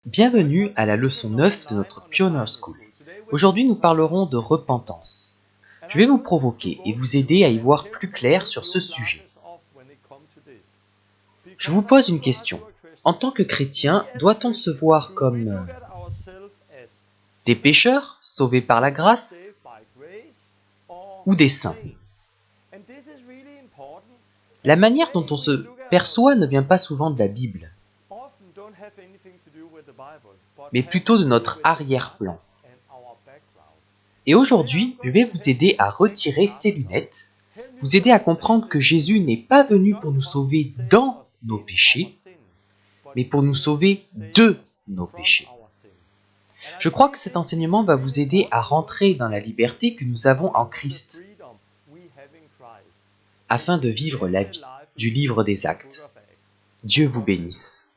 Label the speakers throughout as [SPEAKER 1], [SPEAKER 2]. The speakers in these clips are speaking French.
[SPEAKER 1] Bienvenue à la leçon 9 de notre Pioneer School. Aujourd'hui, nous parlerons de repentance. Je vais vous provoquer et vous aider à y voir plus clair sur ce sujet. Je vous pose une question. En tant que chrétien, doit-on se voir comme des pécheurs sauvés par la grâce ou des saints? La manière dont on se perçoit ne vient pas souvent de la Bible, mais plutôt de notre arrière-plan. Et aujourd'hui, je vais vous aider à retirer ces lunettes, vous aider à comprendre que Jésus n'est pas venu pour nous sauver dans nos péchés, mais pour nous sauver de nos péchés. Je crois que cet enseignement va vous aider à rentrer dans la liberté que nous avons en Christ, afin de vivre la vie du livre des Actes. Dieu vous bénisse.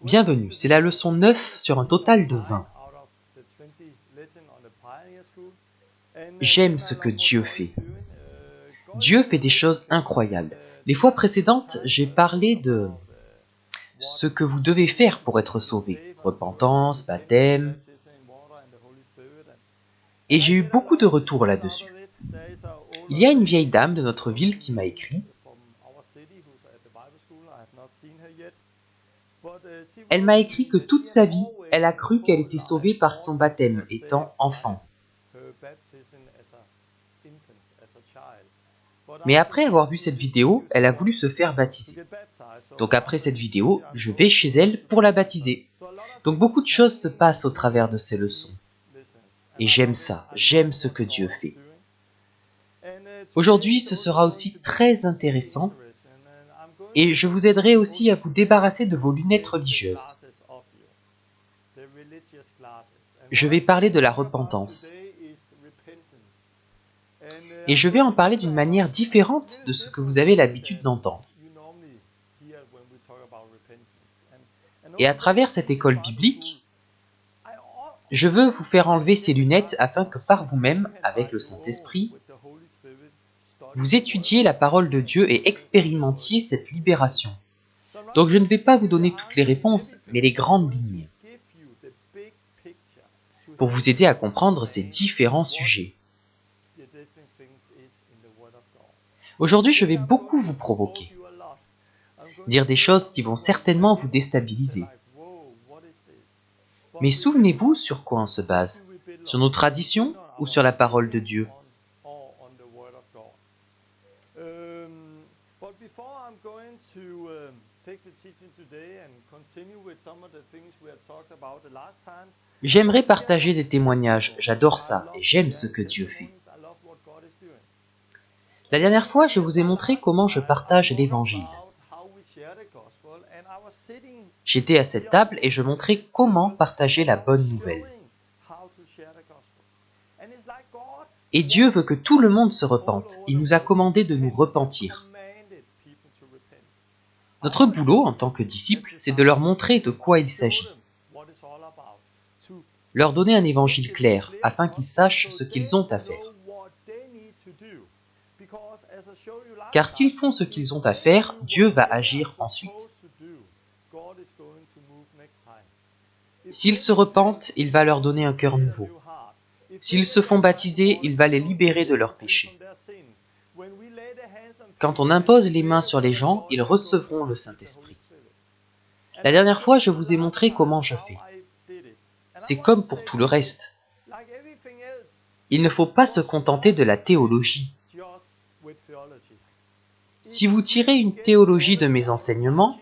[SPEAKER 1] Bienvenue, c'est la leçon 9 sur un total de 20. J'aime ce que Dieu fait. Dieu fait des choses incroyables. Les fois précédentes, j'ai parlé de ce que vous devez faire pour être sauvé. Repentance, baptême. Et j'ai eu beaucoup de retours là-dessus. Il y a une vieille dame de notre ville qui m'a écrit. Elle m'a écrit que toute sa vie, elle a cru qu'elle était sauvée par son baptême, étant enfant. Mais après avoir vu cette vidéo, elle a voulu se faire baptiser. Donc après cette vidéo, je vais chez elle pour la baptiser. Donc beaucoup de choses se passent au travers de ces leçons. Et j'aime ça, j'aime ce que Dieu fait. Aujourd'hui, ce sera aussi très intéressant. Et je vous aiderai aussi à vous débarrasser de vos lunettes religieuses. Je vais parler de la repentance. Et je vais en parler d'une manière différente de ce que vous avez l'habitude d'entendre. Et à travers cette école biblique, je veux vous faire enlever ces lunettes afin que par vous-même, avec le Saint-Esprit, vous étudiez la parole de Dieu et expérimentiez cette libération. Donc je ne vais pas vous donner toutes les réponses, mais les grandes lignes, pour vous aider à comprendre ces différents sujets. Aujourd'hui, je vais beaucoup vous provoquer, dire des choses qui vont certainement vous déstabiliser. Mais souvenez-vous sur quoi on se base, sur nos traditions ou sur la parole de Dieu? J'aimerais partager des témoignages, j'adore ça et j'aime ce que Dieu fait. La dernière fois, je vous ai montré comment je partage l'évangile. J'étais à cette table et je montrais comment partager la bonne nouvelle. Et Dieu veut que tout le monde se repente. Il nous a commandé de nous repentir. Notre boulot en tant que disciples, c'est de leur montrer de quoi il s'agit. Leur donner un évangile clair, afin qu'ils sachent ce qu'ils ont à faire. Car s'ils font ce qu'ils ont à faire, Dieu va agir ensuite. S'ils se repentent, il va leur donner un cœur nouveau. S'ils se font baptiser, il va les libérer de leurs péchés. Quand on impose les mains sur les gens, ils recevront le Saint-Esprit. La dernière fois, je vous ai montré comment je fais. C'est comme pour tout le reste. Il ne faut pas se contenter de la théologie. Si vous tirez une théologie de mes enseignements,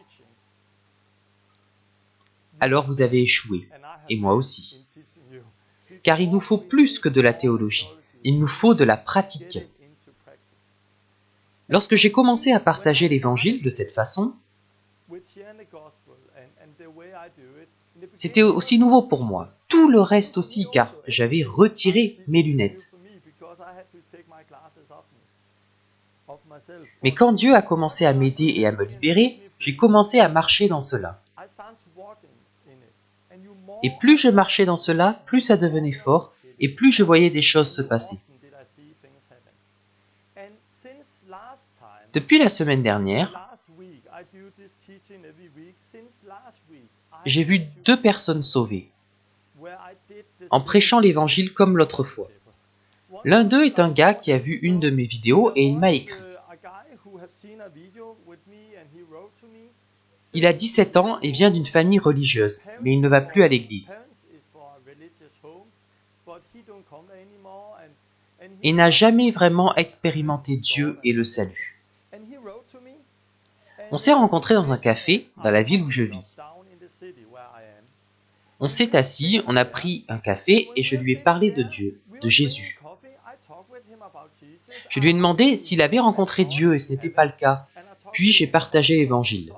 [SPEAKER 1] alors vous avez échoué, et moi aussi. car il nous faut plus que de la théologie, il nous faut de la pratique. Lorsque j'ai commencé à partager l'évangile de cette façon, c'était aussi nouveau pour moi. Tout le reste aussi, car j'avais retiré mes lunettes. Mais quand Dieu a commencé à m'aider et à me libérer, j'ai commencé à marcher dans cela. Et plus je marchais dans cela, plus ça devenait fort, et plus je voyais des choses se passer. Depuis la semaine dernière, j'ai vu 2 personnes sauvées, en prêchant l'évangile comme l'autre fois. L'un d'eux est un gars qui a vu une de mes vidéos et il m'a écrit. Il a 17 ans et vient d'une famille religieuse, mais il ne va plus à l'église. Et n'a jamais vraiment expérimenté Dieu et le salut. On s'est rencontrés dans un café, dans la ville où je vis. On s'est assis, on a pris un café et je lui ai parlé de Dieu, de Jésus. Je lui ai demandé s'il avait rencontré Dieu et ce n'était pas le cas. Puis j'ai partagé l'évangile.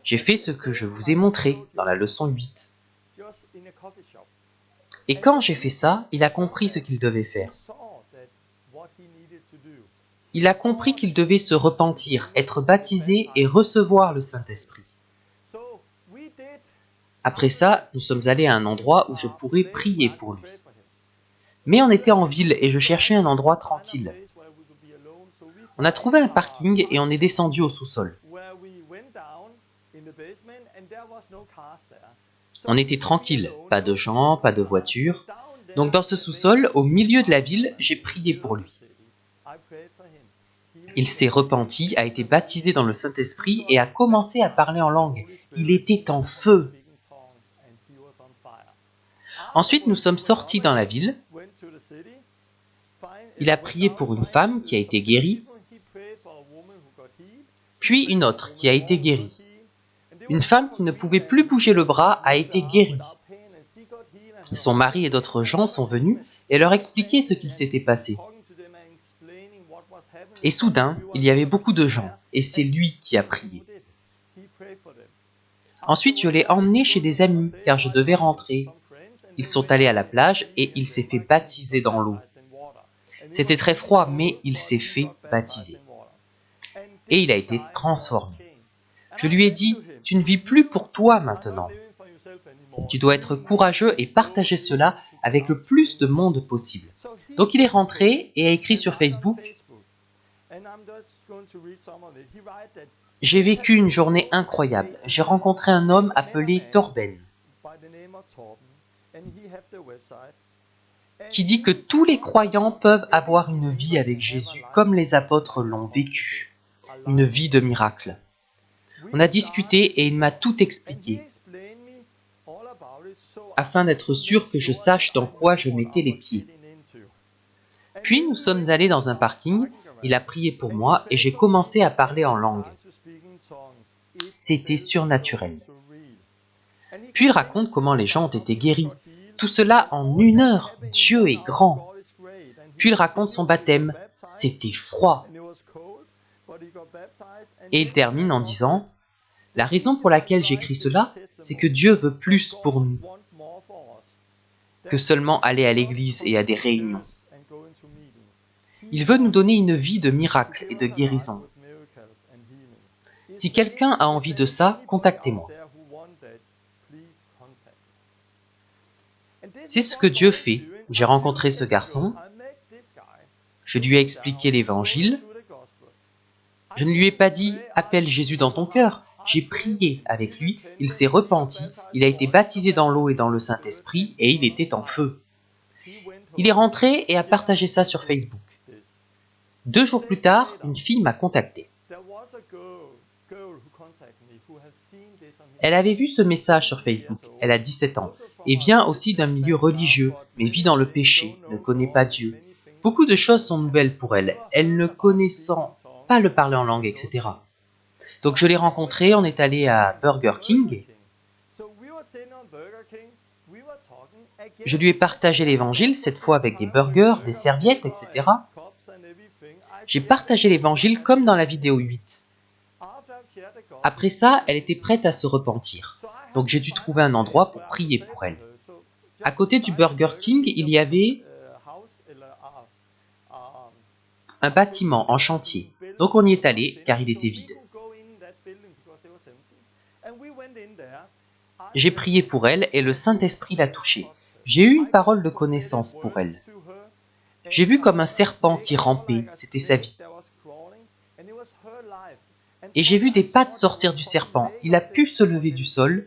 [SPEAKER 1] J'ai fait ce que je vous ai montré dans la leçon 8. Et quand j'ai fait ça, il a compris ce qu'il devait faire. Il a compris qu'il devait se repentir, être baptisé et recevoir le Saint-Esprit. Après ça, nous sommes allés à un endroit où je pourrais prier pour lui. Mais on était en ville et je cherchais un endroit tranquille. On a trouvé un parking et on est descendu au sous-sol. On était tranquille, pas de gens, pas de voitures. Donc dans ce sous-sol, au milieu de la ville, j'ai prié pour lui. Il s'est repenti, a été baptisé dans le Saint-Esprit et a commencé à parler en langue. Il était en feu. Ensuite, nous sommes sortis dans la ville. Il a prié pour une femme qui a été guérie, puis une autre qui a été guérie. Une femme qui ne pouvait plus bouger le bras a été guérie. Son mari et d'autres gens sont venus et leur expliquaient ce qu'il s'était passé. Et soudain, il y avait beaucoup de gens, et c'est lui qui a prié. Ensuite, je l'ai emmené chez des amis, car je devais rentrer. Ils sont allés à la plage et il s'est fait baptiser dans l'eau. C'était très froid, mais il s'est fait baptiser. Et il a été transformé. Je lui ai dit, tu ne vis plus pour toi maintenant. Tu dois être courageux et partager cela avec le plus de monde possible. Donc il est rentré et a écrit sur Facebook, j'ai vécu une journée incroyable. J'ai rencontré un homme appelé Torben, qui dit que tous les croyants peuvent avoir une vie avec Jésus comme les apôtres l'ont vécu, une vie de miracle. On a discuté et il m'a tout expliqué, afin d'être sûr que je sache dans quoi je mettais les pieds. Puis nous sommes allés dans un parking, il a prié pour moi et j'ai commencé à parler en langue. C'était surnaturel. Puis il raconte comment les gens ont été guéris. Tout cela en 1 heure. Dieu est grand. Puis il raconte son baptême. C'était froid. Et il termine en disant, la raison pour laquelle j'écris cela, c'est que Dieu veut plus pour nous que seulement aller à l'église et à des réunions. Il veut nous donner une vie de miracles et de guérison. Si quelqu'un a envie de ça, contactez-moi. C'est ce que Dieu fait. J'ai rencontré ce garçon. Je lui ai expliqué l'évangile. Je ne lui ai pas dit « Appelle Jésus dans ton cœur ». J'ai prié avec lui, il s'est repenti, il a été baptisé dans l'eau et dans le Saint-Esprit et il était en feu. Il est rentré et a partagé ça sur Facebook. 2 jours plus tard, une fille m'a contacté. Elle avait vu ce message sur Facebook, elle a 17 ans, et vient aussi d'un milieu religieux, mais vit dans le péché, ne connaît pas Dieu. Beaucoup de choses sont nouvelles pour elle, elle ne connaissant pas le parler en langue, etc. Donc je l'ai rencontrée, on est allé à Burger King. Je lui ai partagé l'évangile, cette fois avec des burgers, des serviettes, etc. J'ai partagé l'évangile comme dans la vidéo 8. Après ça, elle était prête à se repentir. Donc j'ai dû trouver un endroit pour prier pour elle. À côté du Burger King, il y avait un bâtiment en chantier. Donc on y est allé car il était vide. J'ai prié pour elle et le Saint-Esprit l'a touchée. J'ai eu une parole de connaissance pour elle. J'ai vu comme un serpent qui rampait, c'était sa vie. Et j'ai vu des pattes sortir du serpent. Il a pu se lever du sol.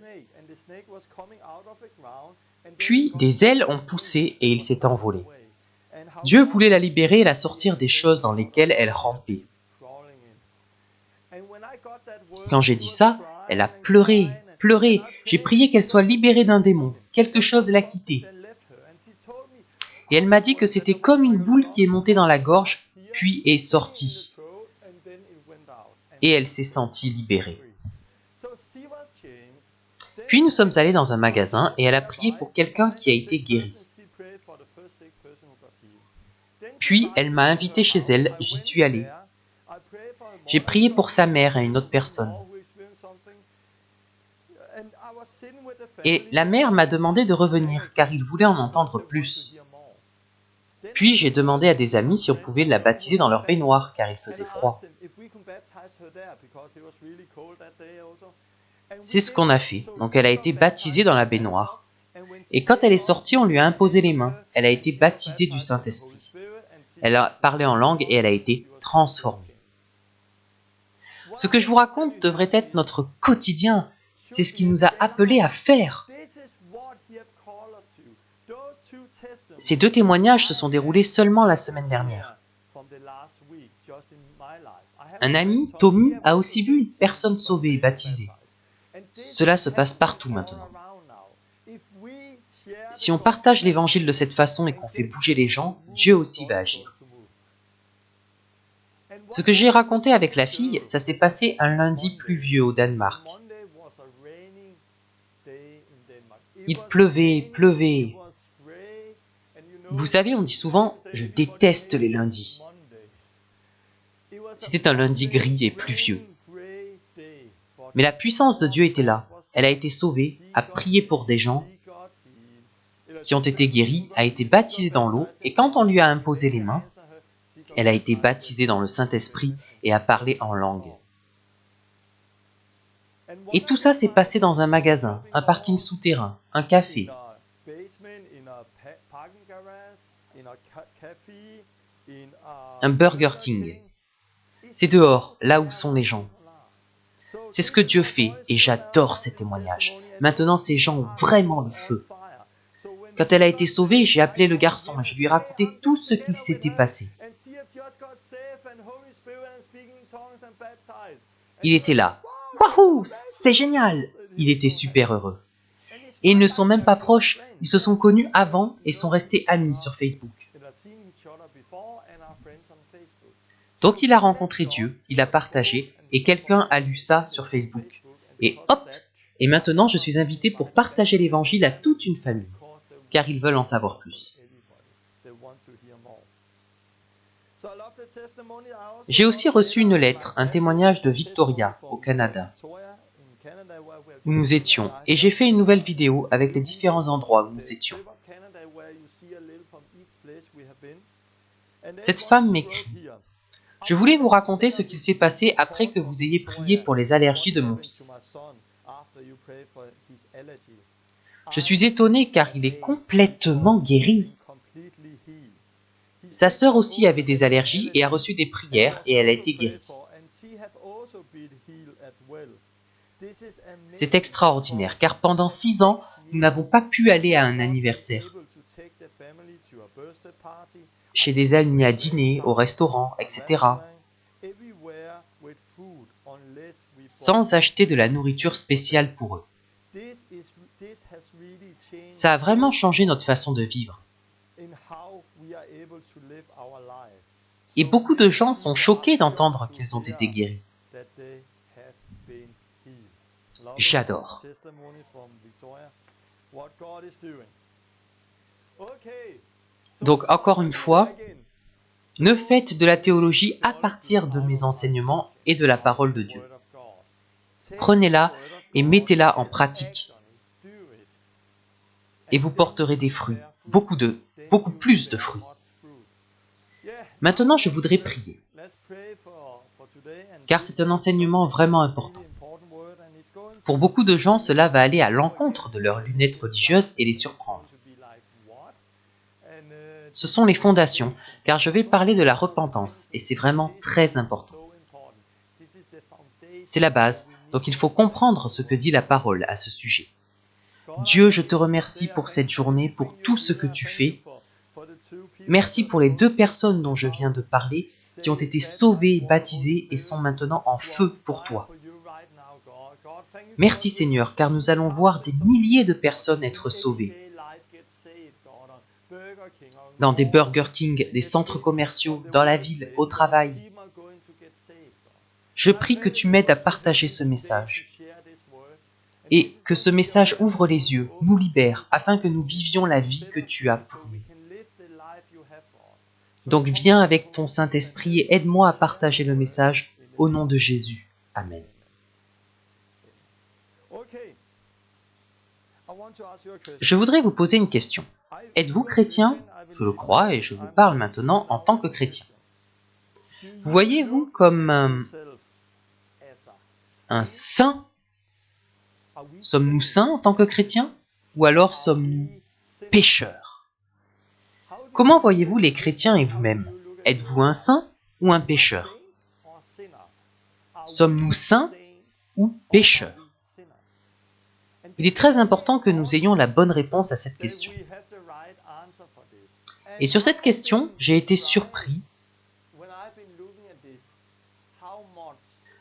[SPEAKER 1] Puis des ailes ont poussé et il s'est envolé. Dieu voulait la libérer et la sortir des choses dans lesquelles elle rampait. Quand j'ai dit ça, elle a pleuré, pleuré. J'ai prié qu'elle soit libérée d'un démon. Quelque chose l'a quittée. Et elle m'a dit que c'était comme une boule qui est montée dans la gorge, puis est sortie. Et elle s'est sentie libérée. Puis nous sommes allés dans un magasin et elle a prié pour quelqu'un qui a été guéri. Puis elle m'a invité chez elle, j'y suis allé. J'ai prié pour sa mère et une autre personne. Et la mère m'a demandé de revenir car il voulait en entendre plus. Puis j'ai demandé à des amis si on pouvait la baptiser dans leur baignoire car il faisait froid. C'est ce qu'on a fait, donc elle a été baptisée dans la baignoire. Et quand elle est sortie, on lui a imposé les mains. Elle a été baptisée du Saint-Esprit. Elle a parlé en langue et elle a été transformée. Ce que je vous raconte devrait être notre quotidien. C'est ce qu'il nous a appelés à faire. Ces deux témoignages se sont déroulés seulement la semaine dernière. Un ami, Tommy, a aussi vu une personne sauvée et baptisée. Cela se passe partout maintenant. Si on partage l'évangile de cette façon et qu'on fait bouger les gens, Dieu aussi va agir. Ce que j'ai raconté avec la fille, ça s'est passé un lundi pluvieux au Danemark. Il pleuvait, pleuvait. Vous savez, on dit souvent « je déteste les lundis ». C'était un lundi gris et pluvieux. Mais la puissance de Dieu était là. Elle a été sauvée, a prié pour des gens qui ont été guéris, a été baptisée dans l'eau, et quand on lui a imposé les mains, elle a été baptisée dans le Saint-Esprit et a parlé en langue. Et tout ça s'est passé dans un magasin, un parking souterrain, un café. Un Burger King. C'est dehors, là où sont les gens. C'est ce que Dieu fait et j'adore ces témoignages. Maintenant, ces gens ont vraiment le feu. Quand elle a été sauvée, j'ai appelé le garçon et je lui ai raconté tout ce qui s'était passé. Il était là. Wahou, c'est génial! Il était super heureux. Et ils ne sont même pas proches, ils se sont connus avant et sont restés amis sur Facebook. Donc il a rencontré Dieu, il a partagé, et quelqu'un a lu ça sur Facebook. Et hop! Et maintenant je suis invité pour partager l'évangile à toute une famille, car ils veulent en savoir plus. J'ai aussi reçu une lettre, un témoignage de Victoria, au Canada, où nous étions, et j'ai fait une nouvelle vidéo avec les différents endroits où nous étions. Cette femme m'écrit: je voulais vous raconter ce qu'il s'est passé après que vous ayez prié pour les allergies de mon fils. Je suis étonnée car il est complètement guéri. Sa sœur aussi avait des allergies et a reçu des prières et elle a été guérie. C'est extraordinaire car pendant 6 ans, nous n'avons pas pu aller à un anniversaire, chez des amis à dîner, au restaurant, etc. sans acheter de la nourriture spéciale pour eux. Ça a vraiment changé notre façon de vivre. Et beaucoup de gens sont choqués d'entendre qu'ils ont été guéris. J'adore. Donc encore une fois, ne faites de la théologie à partir de mes enseignements et de la parole de Dieu. Prenez-la et mettez-la en pratique. Et vous porterez des fruits, beaucoup plus de fruits. Maintenant, je voudrais prier, car c'est un enseignement vraiment important. Pour beaucoup de gens, cela va aller à l'encontre de leurs lunettes religieuses et les surprendre. Ce sont les fondations, car je vais parler de la repentance, et c'est vraiment très important. C'est la base, donc il faut comprendre ce que dit la parole à ce sujet. Dieu, je te remercie pour cette journée, pour tout ce que tu fais. Merci pour les 2 personnes dont je viens de parler, qui ont été sauvées et baptisées et sont maintenant en feu pour toi. Merci Seigneur, car nous allons voir des milliers de personnes être sauvées. Dans des Burger King, des centres commerciaux, dans la ville, au travail. Je prie que tu m'aides à partager ce message et que ce message ouvre les yeux, nous libère, afin que nous vivions la vie que tu as pour nous. Donc viens avec ton Saint-Esprit et aide-moi à partager le message au nom de Jésus. Amen. Je voudrais vous poser une question. Êtes-vous chrétien? Je le crois et je vous parle maintenant en tant que chrétien. Vous voyez-vous comme un saint? Sommes-nous saints en tant que chrétiens? Ou alors sommes-nous pécheurs? Comment voyez-vous les chrétiens et vous-même? Êtes-vous un saint ou un pécheur? Sommes-nous saints ou pécheurs? Il est très important que nous ayons la bonne réponse à cette question. Et sur cette question, j'ai été surpris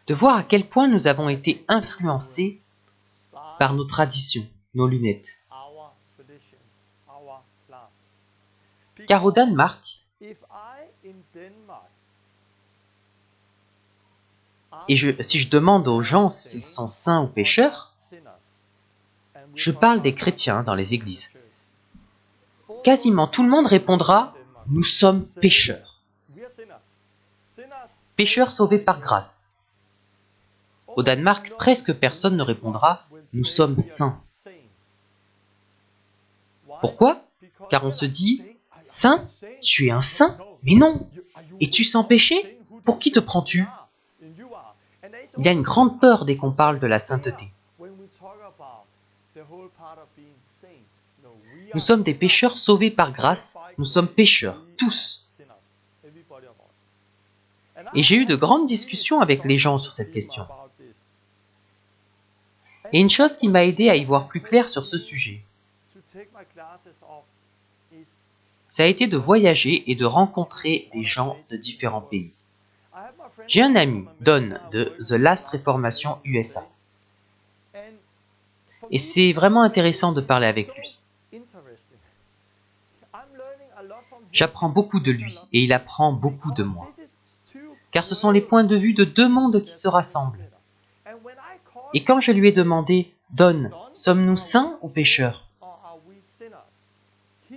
[SPEAKER 1] de voir à quel point nous avons été influencés par nos traditions, nos lunettes. Car au Danemark, et si je demande aux gens s'ils sont saints ou pécheurs, je parle des chrétiens dans les églises. Quasiment tout le monde répondra « Nous sommes pécheurs ». Pécheurs sauvés par grâce. Au Danemark, presque personne ne répondra « Nous sommes saints ». Pourquoi? Car on se dit « Saint? Tu es un saint? Mais non! Es-tu sans péché? Pour qui te prends-tu » Il y a une grande peur dès qu'on parle de la sainteté. Nous sommes des pécheurs sauvés par grâce, nous sommes pécheurs, tous. Et j'ai eu de grandes discussions avec les gens sur cette question. Et une chose qui m'a aidé à y voir plus clair sur ce sujet, ça a été de voyager et de rencontrer des gens de différents pays. J'ai un ami, Don, de The Last Reformation USA. Et c'est vraiment intéressant de parler avec lui. J'apprends beaucoup de lui et il apprend beaucoup de moi. Car ce sont les points de vue de 2 mondes qui se rassemblent. Et quand je lui ai demandé, « Don, sommes-nous saints ou pécheurs ?»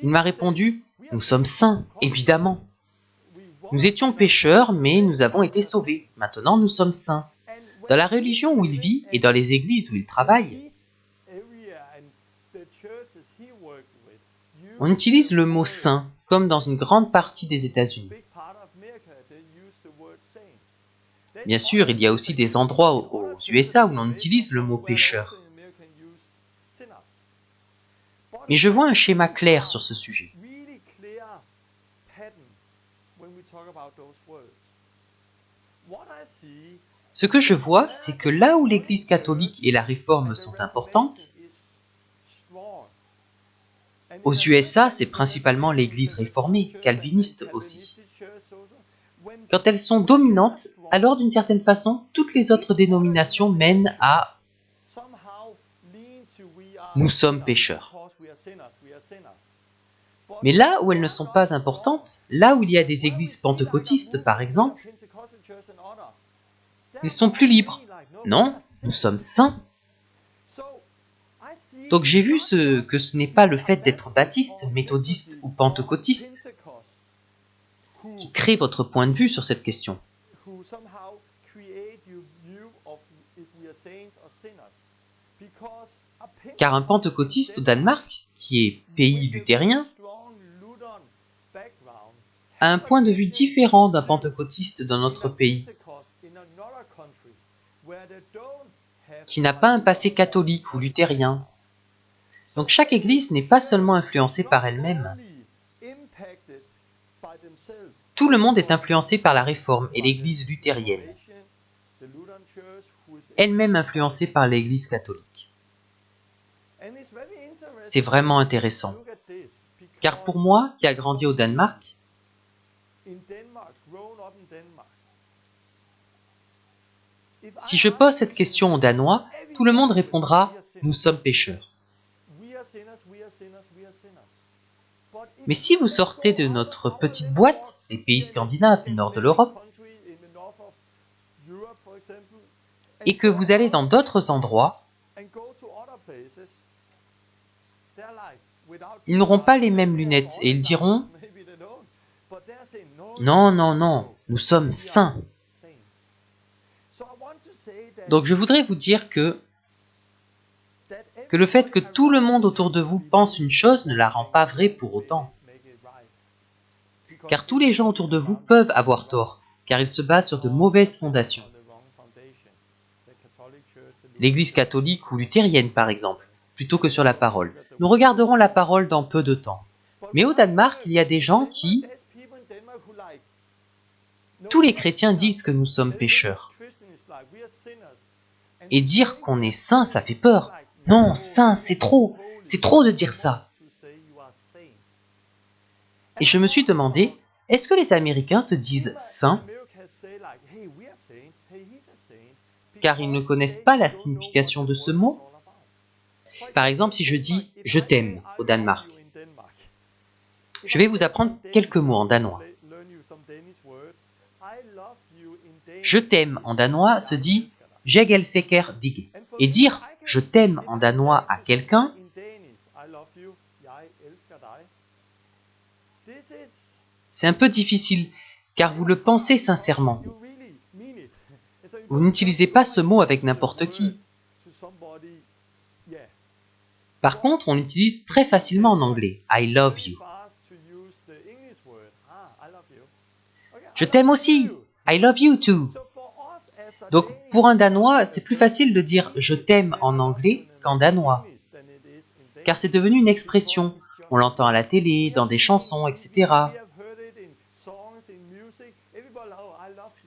[SPEAKER 1] Il m'a répondu, « Nous sommes saints, évidemment. Nous étions pécheurs, mais nous avons été sauvés. Maintenant, nous sommes saints. » Dans la religion où il vit et dans les églises où il travaille, on utilise le mot « saint » comme dans une grande partie des États-Unis. Bien sûr, il y a aussi des endroits aux USA où l'on utilise le mot « pécheur ». Mais je vois un schéma clair sur ce sujet. Ce que je vois, c'est que là où l'Église catholique et la Réforme sont importantes, aux USA, c'est principalement l'Église réformée, calviniste aussi. Quand elles sont dominantes, alors d'une certaine façon, toutes les autres dénominations mènent à « nous sommes pécheurs ». Mais là où elles ne sont pas importantes, là où il y a des églises pentecôtistes par exemple, ils sont plus libres. Non, nous sommes saints. Donc j'ai vu que ce n'est pas le fait d'être baptiste, méthodiste ou pentecôtiste qui crée votre point de vue sur cette question. Car un pentecôtiste au Danemark, qui est pays luthérien, a un point de vue différent d'un pentecôtiste dans notre pays, qui n'a pas un passé catholique ou luthérien. Donc chaque église n'est pas seulement influencée par elle-même. Tout le monde est influencé par la Réforme et l'église luthérienne, elle-même influencée par l'église catholique. C'est vraiment intéressant, car pour moi, qui a grandi au Danemark, si je pose cette question aux Danois, tout le monde répondra « Nous sommes pécheurs ». Mais si vous sortez de notre petite boîte, les pays scandinaves du nord de l'Europe, et que vous allez dans d'autres endroits, ils n'auront pas les mêmes lunettes et ils diront « Non, non, non, nous sommes saints ». Donc je voudrais vous dire que le fait que tout le monde autour de vous pense une chose ne la rend pas vraie pour autant. Car tous les gens autour de vous peuvent avoir tort, car ils se basent sur de mauvaises fondations. L'Église catholique ou luthérienne, par exemple, plutôt que sur la parole. Nous regarderons la parole dans peu de temps. Mais au Danemark, il y a des gens qui... Tous les chrétiens disent que nous sommes pécheurs. Et dire qu'on est saint, ça fait peur. Non, saint, c'est trop de dire ça. Et je me suis demandé, est-ce que les Américains se disent saints car ils ne connaissent pas la signification de ce mot? Par exemple, si je dis « je t'aime » au Danemark, je vais vous apprendre quelques mots en danois. Je t'aime en danois se dit « jeg elsker dig ». Et dire « je t'aime » en danois à quelqu'un, c'est un peu difficile, car vous le pensez sincèrement. Vous n'utilisez pas ce mot avec n'importe qui. Par contre, on l'utilise très facilement en anglais. I love you. Je t'aime aussi. I love you too. Donc, pour un Danois, c'est plus facile de dire je t'aime en anglais qu'en danois. Car c'est devenu une expression. On l'entend à la télé, dans des chansons, etc.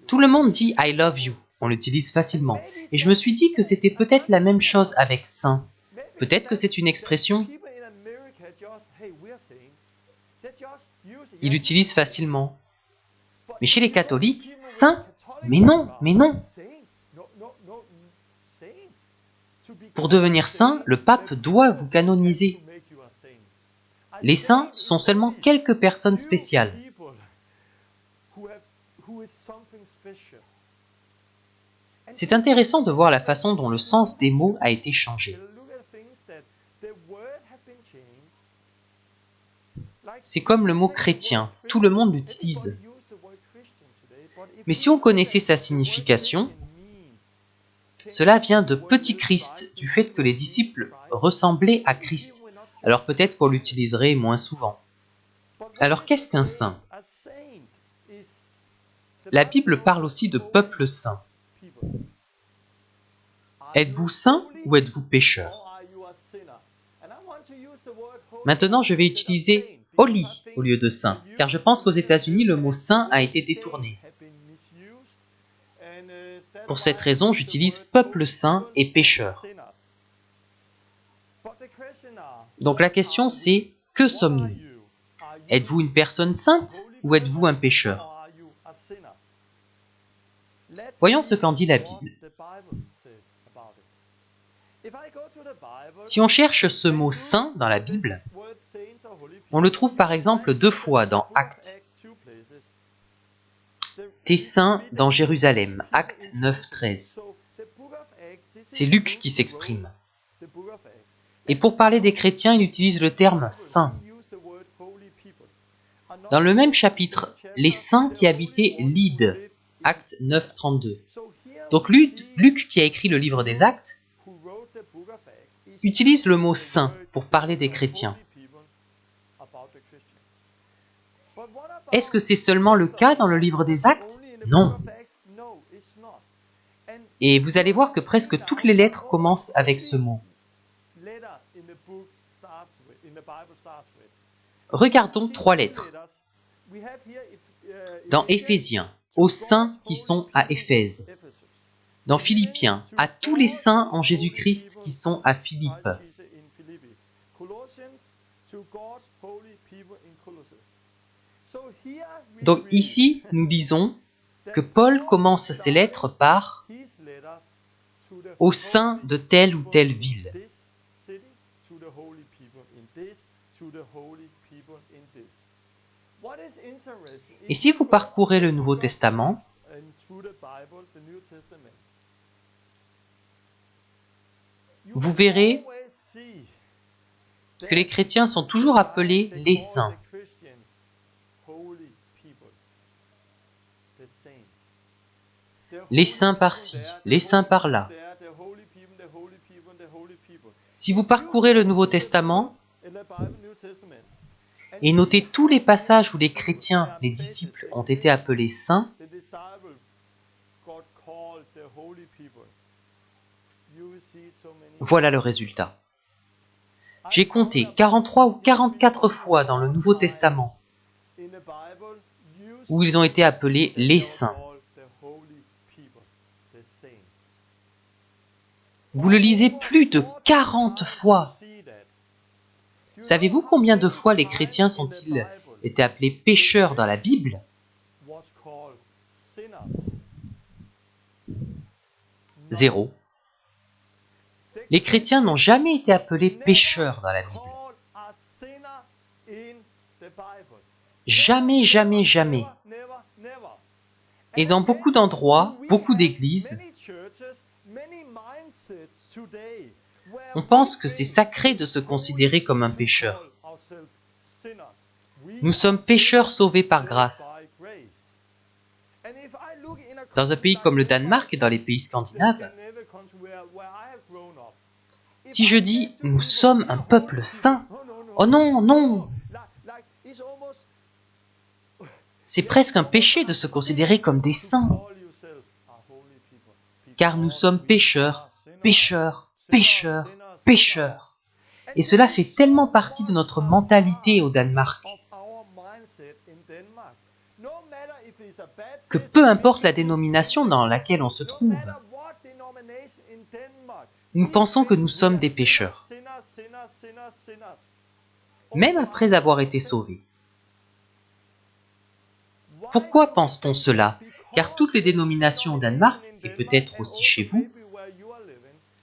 [SPEAKER 1] Tout le monde dit I love you. On l'utilise facilement. Et je me suis dit que c'était peut-être la même chose avec saint. Peut-être que c'est une expression. Ils l'utilisent facilement. Mais chez les catholiques, saint, mais non, mais non. Pour devenir saint, le pape doit vous canoniser. Les saints sont seulement quelques personnes spéciales. C'est intéressant de voir la façon dont le sens des mots a été changé. C'est comme le mot chrétien, tout le monde l'utilise. Mais si on connaissait sa signification, cela vient de petit Christ, du fait que les disciples ressemblaient à Christ. Alors peut-être qu'on l'utiliserait moins souvent. Alors qu'est-ce qu'un saint? La Bible parle aussi de peuple saint. Êtes-vous saint ou êtes-vous pécheur? Maintenant, je vais utiliser holy au lieu de saint, car je pense qu'aux États-Unis, le mot saint a été détourné. Pour cette raison, j'utilise peuple saint et pécheur. Donc la question c'est, que sommes-nous? Êtes-vous une personne sainte ou êtes-vous un pécheur? Voyons ce qu'en dit la Bible. Si on cherche ce mot saint dans la Bible, on le trouve par exemple 2 fois dans Actes. T'es saint dans Jérusalem, Actes 9, 13. C'est Luc qui s'exprime. Et pour parler des chrétiens, il utilise le terme « saint ». Dans le même chapitre, les saints qui habitaient Lyde, Actes 9, 32. Donc Luc, qui a écrit le livre des Actes, utilise le mot « saint » pour parler des chrétiens. Est-ce que c'est seulement le cas dans le livre des Actes? Non. Et vous allez voir que presque toutes les lettres commencent avec ce mot. Regardons 3 lettres. Dans Éphésiens, aux saints qui sont à Éphèse. Dans Philippiens, à tous les saints en Jésus-Christ qui sont à Philippe. Donc ici, nous lisons que Paul commence ses lettres par « au sein de telle ou telle ville ». Et si vous parcourez le Nouveau Testament, vous verrez que les chrétiens sont toujours appelés les saints. Les saints par-ci, les saints par-là. Si vous parcourez le Nouveau Testament et notez tous les passages où les chrétiens, les disciples, ont été appelés saints, voilà le résultat. J'ai compté 43 ou 44 fois dans le Nouveau Testament où ils ont été appelés les saints. Vous le lisez plus de 40 fois. Savez-vous combien de fois les chrétiens sont-ils été appelés pécheurs dans la Bible? 0. Les chrétiens n'ont jamais été appelés pécheurs dans la Bible. Jamais, jamais, jamais. Et dans beaucoup d'endroits, beaucoup d'églises, on pense que c'est sacré de se considérer comme un pécheur. Nous sommes pécheurs sauvés par grâce. Dans un pays comme le Danemark et dans les pays scandinaves, si je dis « nous sommes un peuple saint », oh non, non! C'est presque un péché de se considérer comme des saints. Car nous sommes pécheurs, pécheurs, pécheurs, pécheurs. Et cela fait tellement partie de notre mentalité au Danemark que peu importe la dénomination dans laquelle on se trouve, nous pensons que nous sommes des pécheurs, même après avoir été sauvés. Pourquoi pense-t-on cela? Car toutes les dénominations au Danemark, et peut-être aussi chez vous,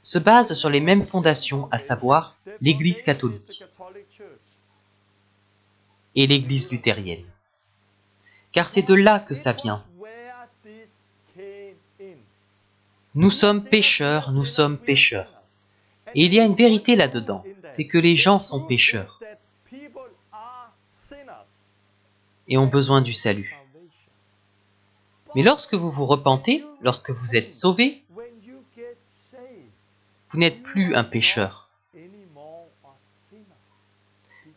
[SPEAKER 1] se basent sur les mêmes fondations, à savoir l'Église catholique et l'Église luthérienne. Car c'est de là que ça vient. Nous sommes pécheurs, nous sommes pécheurs. Et il y a une vérité là-dedans, c'est que les gens sont pécheurs et ont besoin du salut. Mais lorsque vous vous repentez, lorsque vous êtes sauvés, vous n'êtes plus un pécheur.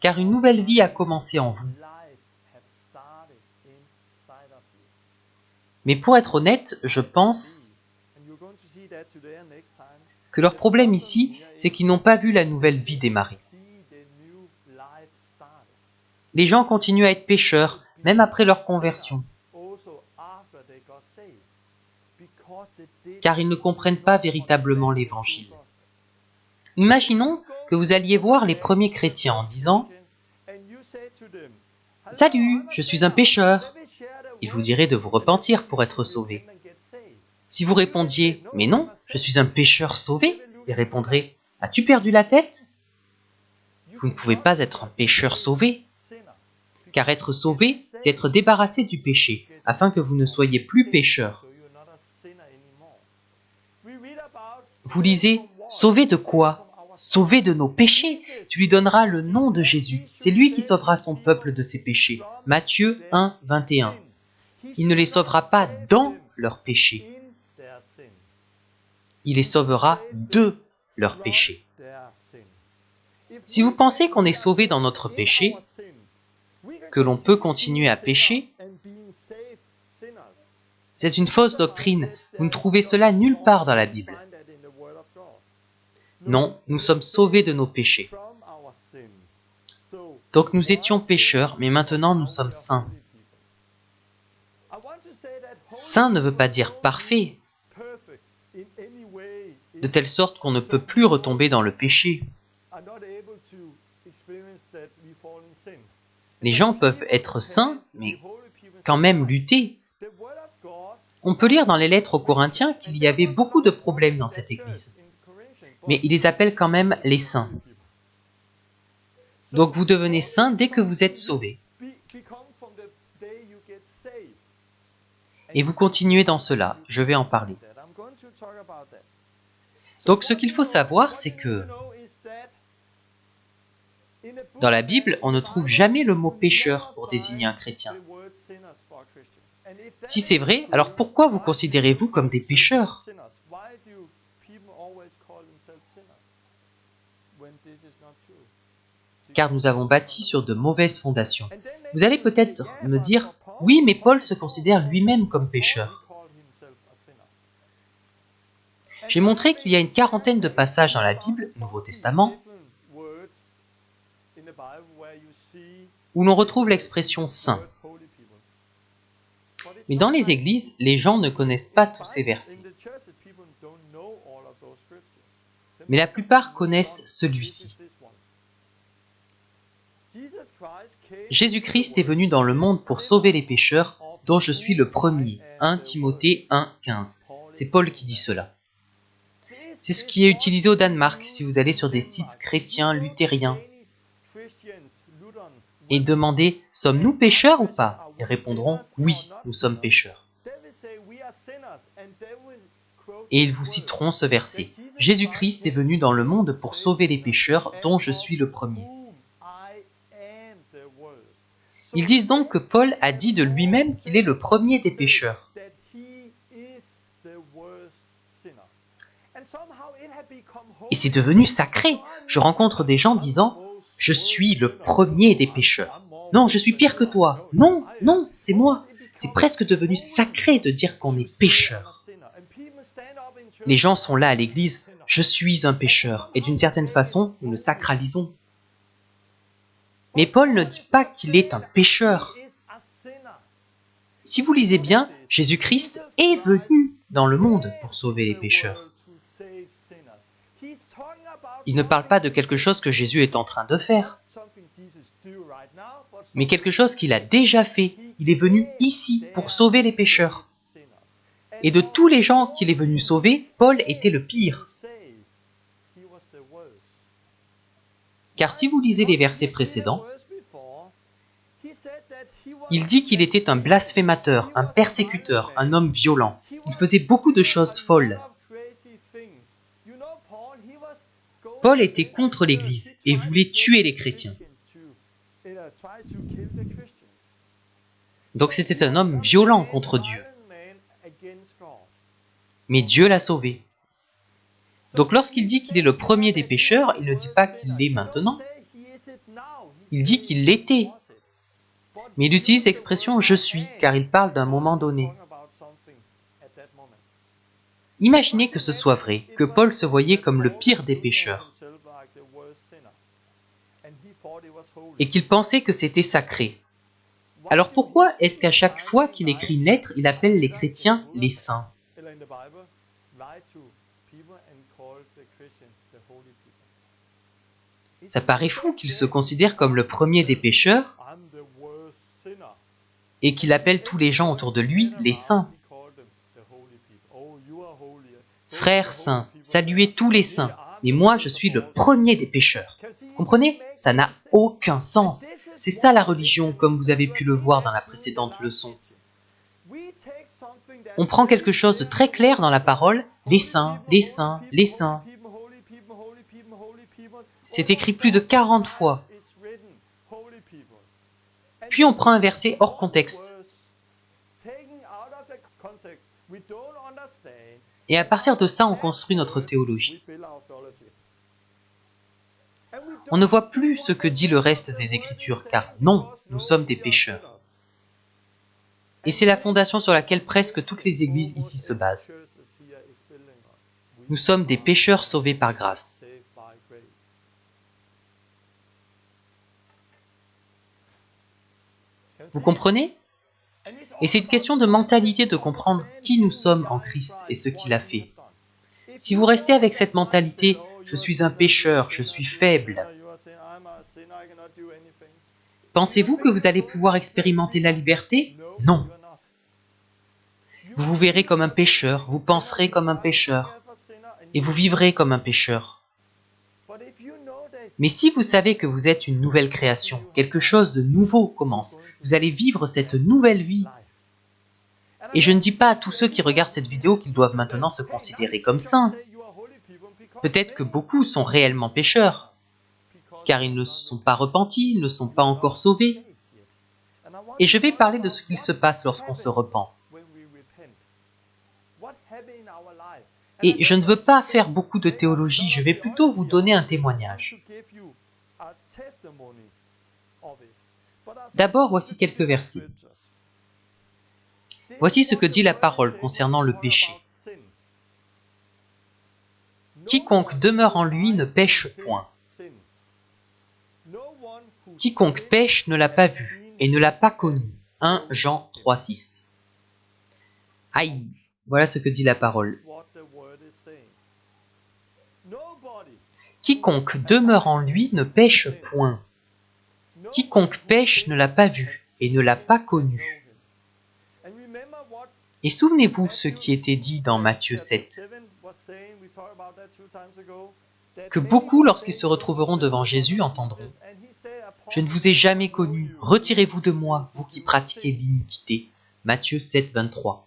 [SPEAKER 1] Car une nouvelle vie a commencé en vous. Mais pour être honnête, je pense que leur problème ici, c'est qu'ils n'ont pas vu la nouvelle vie démarrer. Les gens continuent à être pécheurs, même après leur conversion, car ils ne comprennent pas véritablement l'Évangile. Imaginons que vous alliez voir les premiers chrétiens en disant « Salut, je suis un pécheur !» Ils vous diraient de vous repentir pour être sauvés. Si vous répondiez « Mais non, je suis un pécheur sauvé !» ils répondraient « As-tu perdu la tête ?» Vous ne pouvez pas être un pécheur sauvé, car être sauvé, c'est être débarrassé du péché, afin que vous ne soyez plus pécheur. Vous lisez « Sauvé de quoi ?» sauvé de nos péchés. Tu lui donneras le nom de Jésus. C'est lui qui sauvera son peuple de ses péchés. Matthieu 1, 21. Il ne les sauvera pas dans leurs péchés. Il les sauvera de leurs péchés. Si vous pensez qu'on est sauvé dans notre péché, que l'on peut continuer à pécher, c'est une fausse doctrine. Vous ne trouvez cela nulle part dans la Bible. Non, nous sommes sauvés de nos péchés. Donc nous étions pécheurs, mais maintenant nous sommes saints. Saint ne veut pas dire parfait, de telle sorte qu'on ne peut plus retomber dans le péché. Les gens peuvent être saints, mais quand même lutter. On peut lire dans les lettres aux Corinthiens qu'il y avait beaucoup de problèmes dans cette église. Mais il les appelle quand même les saints. Donc vous devenez saints dès que vous êtes sauvés. Et vous continuez dans cela, je vais en parler. Donc ce qu'il faut savoir, c'est que dans la Bible, on ne trouve jamais le mot pécheur pour désigner un chrétien. Si c'est vrai, alors pourquoi vous considérez-vous comme des pécheurs ? Car nous avons bâti sur de mauvaises fondations. Vous allez peut-être me dire, oui, mais Paul se considère lui-même comme pécheur. J'ai montré qu'il y a une quarantaine de passages dans la Bible, Nouveau Testament, où l'on retrouve l'expression saint. Mais dans les églises, les gens ne connaissent pas tous ces versets. Mais la plupart connaissent celui-ci. Jésus-Christ est venu dans le monde pour sauver les pécheurs, dont je suis le premier. 1 Timothée 1, 15. C'est Paul qui dit cela. C'est ce qui est utilisé au Danemark si vous allez sur des sites chrétiens, luthériens, et demandez « Sommes-nous pécheurs ou pas ?» Ils répondront « Oui, nous sommes pécheurs. » Et ils vous citeront ce verset. Jésus-Christ est venu dans le monde pour sauver les pécheurs, dont je suis le premier. Ils disent donc que Paul a dit de lui-même qu'il est le premier des pécheurs. Et c'est devenu sacré. Je rencontre des gens disant « Je suis le premier des pécheurs. Non, je suis pire que toi. Non, non, c'est moi. » C'est presque devenu sacré de dire qu'on est pécheur. Les gens sont là à l'église « Je suis un pécheur. » Et d'une certaine façon, nous le sacralisons. Mais Paul ne dit pas qu'il est un pécheur. Si vous lisez bien, Jésus-Christ est venu dans le monde pour sauver les pécheurs. Il ne parle pas de quelque chose que Jésus est en train de faire, mais quelque chose qu'il a déjà fait. Il est venu ici pour sauver les pécheurs. Et de tous les gens qu'il est venu sauver, Paul était le pire. Car si vous lisez les versets précédents, il dit qu'il était un blasphémateur, un persécuteur, un homme violent. Il faisait beaucoup de choses folles. Paul était contre l'Église et voulait tuer les chrétiens. Donc c'était un homme violent contre Dieu. Mais Dieu l'a sauvé. Donc lorsqu'il dit qu'il est le premier des pécheurs, il ne dit pas qu'il l'est maintenant. Il dit qu'il l'était. Mais il utilise l'expression « je suis » car il parle d'un moment donné. Imaginez que ce soit vrai, que Paul se voyait comme le pire des pécheurs et qu'il pensait que c'était sacré. Alors pourquoi est-ce qu'à chaque fois qu'il écrit une lettre, il appelle les chrétiens les saints? Ça paraît fou qu'il se considère comme le premier des pécheurs et qu'il appelle tous les gens autour de lui les saints. Frères saints, saluez tous les saints, mais moi je suis le premier des pécheurs. Vous comprenez? Ça n'a aucun sens. C'est ça la religion, comme vous avez pu le voir dans la précédente leçon. On prend quelque chose de très clair dans la parole, les saints, les saints, les saints. c'est écrit plus de 40 fois. Puis on prend un verset hors contexte. Et à partir de ça, on construit notre théologie. On ne voit plus ce que dit le reste des Écritures, car non, nous sommes des pécheurs. Et c'est la fondation sur laquelle presque toutes les églises ici se basent. Nous sommes des pécheurs sauvés par grâce. Vous comprenez? Et c'est une question de mentalité de comprendre qui nous sommes en Christ et ce qu'il a fait. Si vous restez avec cette mentalité, je suis un pécheur, je suis faible, pensez-vous que vous allez pouvoir expérimenter la liberté? Non. Vous vous verrez comme un pécheur, vous penserez comme un pécheur, et vous vivrez comme un pécheur. Mais si vous savez que vous êtes une nouvelle création, quelque chose de nouveau commence, vous allez vivre cette nouvelle vie. Et je ne dis pas à tous ceux qui regardent cette vidéo qu'ils doivent maintenant se considérer comme saints. Peut-être que beaucoup sont réellement pécheurs, car ils ne se sont pas repentis, ils ne sont pas encore sauvés. Et je vais parler de ce qu'il se passe lorsqu'on se repent. Et je ne veux pas faire beaucoup de théologie, je vais plutôt vous donner un témoignage. D'abord, voici quelques versets. Voici ce que dit la parole concernant le péché. Quiconque demeure en lui ne pêche point. Quiconque pêche ne l'a pas vu et ne l'a pas connu. 1 Jean 3,6. Aïe, voilà ce que dit la parole. Quiconque demeure en lui ne pêche point. Quiconque pêche ne l'a pas vu et ne l'a pas connu. Et souvenez-vous ce qui était dit dans Matthieu 7, que beaucoup, lorsqu'ils se retrouveront devant Jésus, entendront « Je ne vous ai jamais connu, retirez-vous de moi, vous qui pratiquez l'iniquité. » Matthieu 7, 23.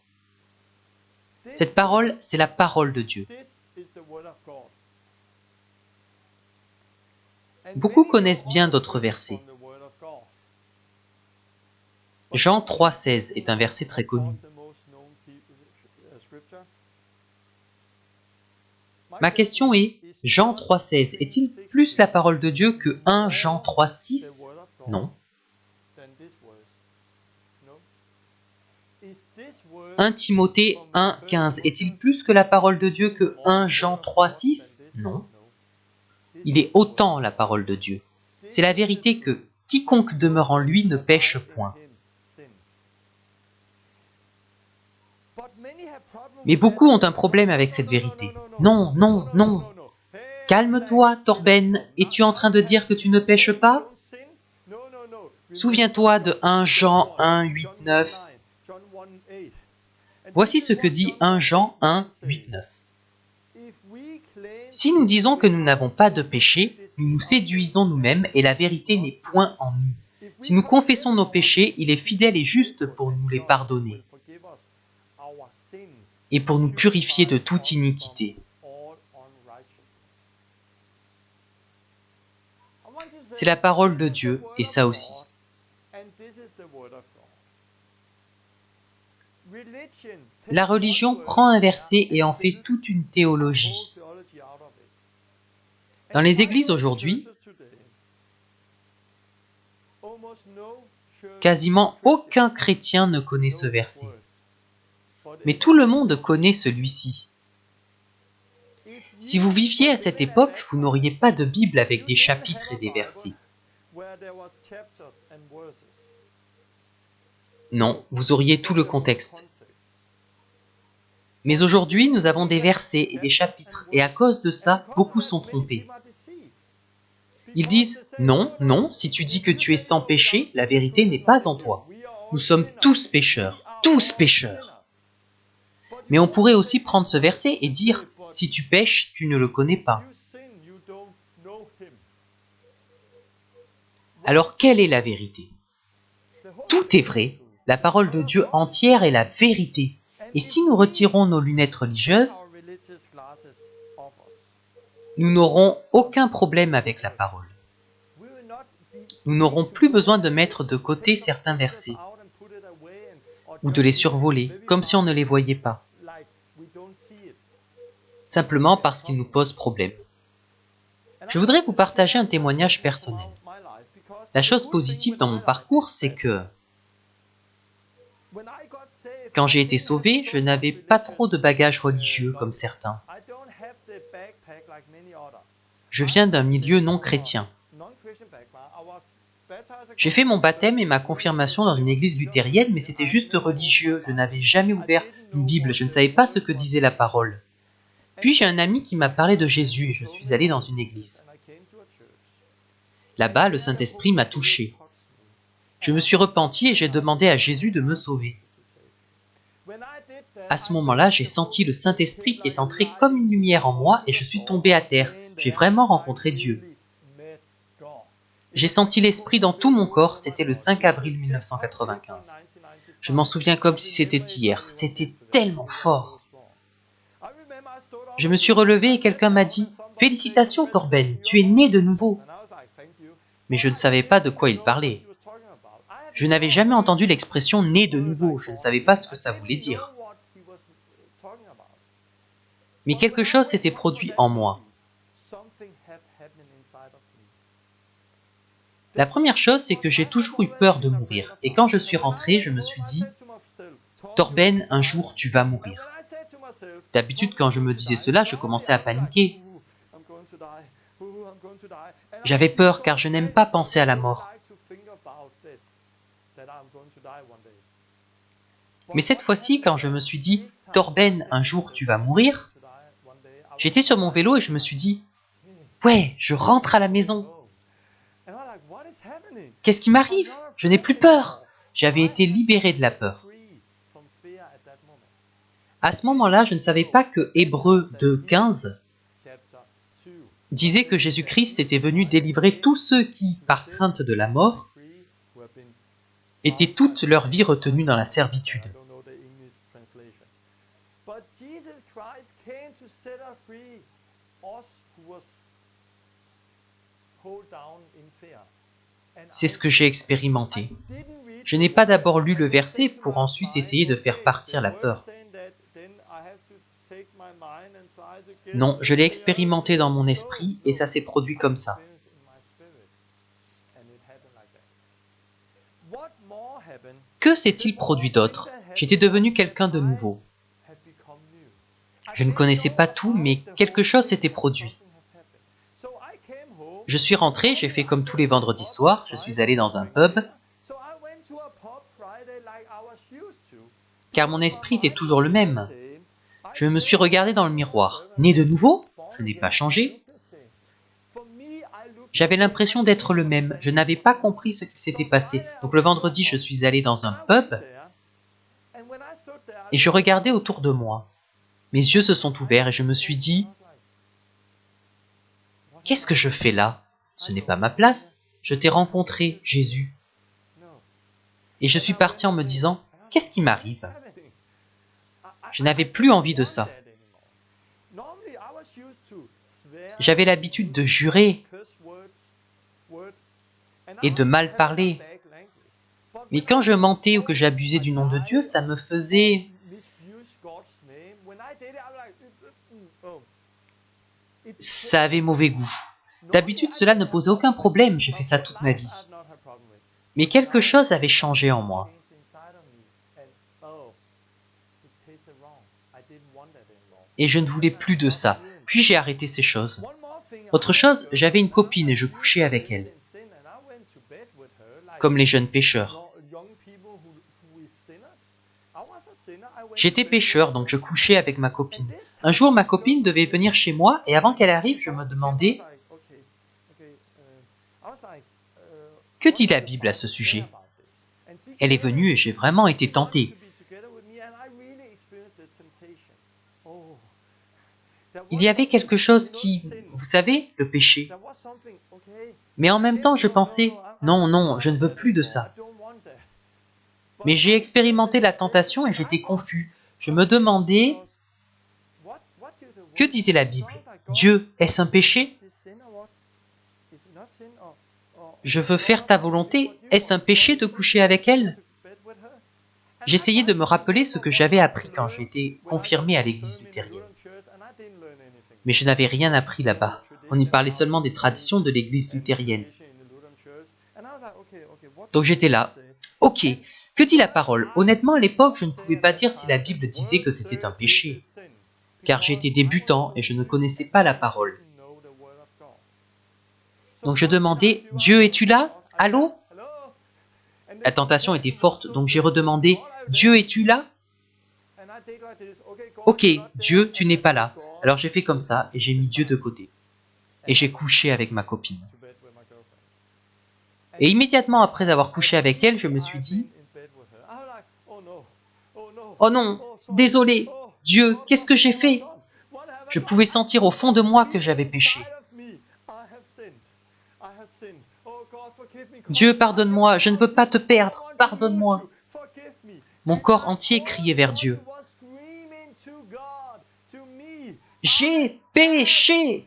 [SPEAKER 1] Cette parole, c'est la parole de Dieu. Beaucoup connaissent bien d'autres versets. Jean 3,16 est un verset très connu. Ma question est, Jean 3,16 est-il plus la parole de Dieu que 1 Jean 3,6? Non. 1 Timothée 1,15 est-il plus que la parole de Dieu que 1 Jean 3,6? Non. Il est autant la parole de Dieu. C'est la vérité que quiconque demeure en lui ne pêche point. Mais beaucoup ont un problème avec cette vérité. Non, non, non. Calme-toi, Torben. Es-tu en train de dire que tu ne pêches pas? Souviens-toi de 1 Jean 1, 8, 9. Voici ce que dit 1 Jean 1, 8, 9. Si nous disons que nous n'avons pas de péché, nous nous séduisons nous-mêmes et la vérité n'est point en nous. Si nous confessons nos péchés, il est fidèle et juste pour nous les pardonner et pour nous purifier de toute iniquité. C'est la parole de Dieu et ça aussi. La religion prend un verset et en fait toute une théologie. Dans les églises aujourd'hui, quasiment aucun chrétien ne connaît ce verset. Mais tout le monde connaît celui-ci. Si vous viviez à cette époque, vous n'auriez pas de Bible avec des chapitres et des versets. Non, vous auriez tout le contexte. Mais aujourd'hui, nous avons des versets et des chapitres, et à cause de ça, beaucoup sont trompés. Ils disent « Non, non, si tu dis que tu es sans péché, la vérité n'est pas en toi. Nous sommes tous pécheurs, tous pécheurs. » Mais on pourrait aussi prendre ce verset et dire « Si tu pêches, tu ne le connais pas. » Alors, quelle est la vérité? Tout est vrai. La parole de Dieu entière est la vérité. Et si nous retirons nos lunettes religieuses, Nous n'aurons aucun problème avec la parole. Nous n'aurons plus besoin de mettre de côté certains versets ou de les survoler, comme si on ne les voyait pas, simplement parce qu'ils nous posent problème. Je voudrais vous partager un témoignage personnel. La chose positive dans mon parcours, c'est que quand j'ai été sauvé, je n'avais pas trop de bagages religieux comme certains. Je viens d'un milieu non chrétien. J'ai fait mon baptême et ma confirmation dans une église luthérienne, mais c'était juste religieux. Je n'avais jamais ouvert une Bible, je ne savais pas ce que disait la parole. Puis j'ai un ami qui m'a parlé de Jésus et je suis allé dans une église. Là-bas, le Saint-Esprit m'a touché. Je me suis repenti et j'ai demandé à Jésus de me sauver. À ce moment-là, j'ai senti le Saint-Esprit qui est entré comme une lumière en moi et je suis tombé à terre. J'ai vraiment rencontré Dieu. J'ai senti l'Esprit dans tout mon corps, c'était le 5 avril 1995. Je m'en souviens comme si c'était hier, c'était tellement fort. Je me suis relevé et quelqu'un m'a dit « Félicitations Torben, tu es né de nouveau !» Mais je ne savais pas de quoi il parlait. Je n'avais jamais entendu l'expression « né de nouveau », je ne savais pas ce que ça voulait dire. Mais quelque chose s'était produit en moi. La première chose, c'est que j'ai toujours eu peur de mourir. Et quand je suis rentré, je me suis dit « Torben, un jour tu vas mourir ». D'habitude, quand je me disais cela, je commençais à paniquer. J'avais peur car je n'aime pas penser à la mort. Mais cette fois-ci, quand je me suis dit « Torben, un jour tu vas mourir », j'étais sur mon vélo et je me suis dit « Ouais, je rentre à la maison ». Qu'est-ce qui m'arrive? Je n'ai plus peur. J'avais été libéré de la peur. À ce moment-là, je ne savais pas que Hébreux 2:15 disait que Jésus-Christ était venu délivrer tous ceux qui, par crainte de la mort, étaient toute leur vie retenus dans la servitude. C'est ce que j'ai expérimenté. Je n'ai pas d'abord lu le verset pour ensuite essayer de faire partir la peur. Non, je l'ai expérimenté dans mon esprit et ça s'est produit comme ça. Que s'est-il produit d'autre? J'étais devenu quelqu'un de nouveau. Je ne connaissais pas tout, mais quelque chose s'était produit. Je suis rentré, j'ai fait comme tous les vendredis soirs, je suis allé dans un pub, car mon esprit était toujours le même. Je me suis regardé dans le miroir. Né de nouveau? Je n'ai pas changé. J'avais l'impression d'être le même. Je n'avais pas compris ce qui s'était passé. Donc le vendredi, je suis allé dans un pub et je regardais autour de moi. Mes yeux se sont ouverts et je me suis dit « Qu'est-ce que je fais là? Ce n'est pas ma place. Je t'ai rencontré, Jésus. » Et je suis parti en me disant « Qu'est-ce qui m'arrive ?» Je n'avais plus envie de ça. J'avais l'habitude de jurer et de mal parler. Mais quand je mentais ou que j'abusais du nom de Dieu, ça me faisait... Ça avait mauvais goût. D'habitude, cela ne posait aucun problème, j'ai fait ça toute ma vie. Mais quelque chose avait changé en moi. Et je ne voulais plus de ça. Puis j'ai arrêté ces choses. Autre chose, j'avais une copine et je couchais avec elle. Comme les jeunes pécheurs. J'étais pécheur, donc je couchais avec ma copine. Un jour, ma copine devait venir chez moi et avant qu'elle arrive, je me demandais « Que dit la Bible à ce sujet ?» Elle est venue et j'ai vraiment été tenté. Il y avait quelque chose qui, vous savez, le péché. Mais en même temps, je pensais, non, non, je ne veux plus de ça. Mais j'ai expérimenté la tentation et j'étais confus. Je me demandais, Que disait la Bible? Dieu, est-ce un péché? Je veux faire ta volonté. Est-ce un péché de coucher avec elle? J'essayais de me rappeler ce que j'avais appris quand j'étais confirmé à l'église luthérienne. Mais je n'avais rien appris là-bas. On y parlait seulement des traditions de l'église luthérienne. Donc j'étais là. Ok, que dit la parole? Honnêtement, à l'époque, je ne pouvais pas dire si la Bible disait que c'était un péché, car j'étais débutant et je ne connaissais pas la parole. Donc je demandais, Dieu, es-tu là? Allô? La tentation était forte, donc j'ai redemandé, Dieu, es-tu là? Ok, Dieu, tu n'es pas là. Alors j'ai fait comme ça et j'ai mis Dieu de côté. Et j'ai couché avec ma copine. Et immédiatement après avoir couché avec elle, je me suis dit, oh non, désolé, Dieu, qu'est-ce que j'ai fait? Je pouvais sentir au fond de moi que j'avais péché. Dieu, pardonne-moi, je ne veux pas te perdre, pardonne-moi. Mon corps entier criait vers Dieu. J'ai péché!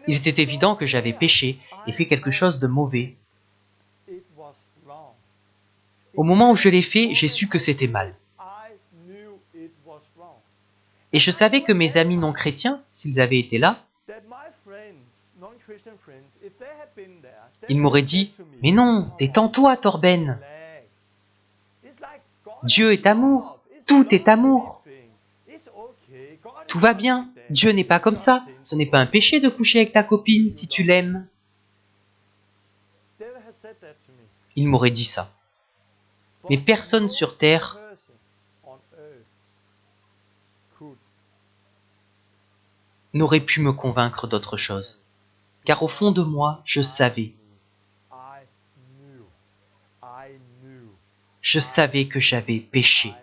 [SPEAKER 1] Il était évident que j'avais péché et fait quelque chose de mauvais. Au moment où je l'ai fait, j'ai su que c'était mal. Et je savais que mes amis non chrétiens, s'ils avaient été là, ils m'auraient dit « Mais non, détends-toi, Torben. Dieu est amour, tout est amour. Tout va bien, Dieu n'est pas comme ça, ce n'est pas un péché de coucher avec ta copine si tu l'aimes. » Ils m'auraient dit ça. Mais personne sur terre n'aurait pu me convaincre d'autre chose. Car au fond de moi, je savais. Je savais que j'avais péché.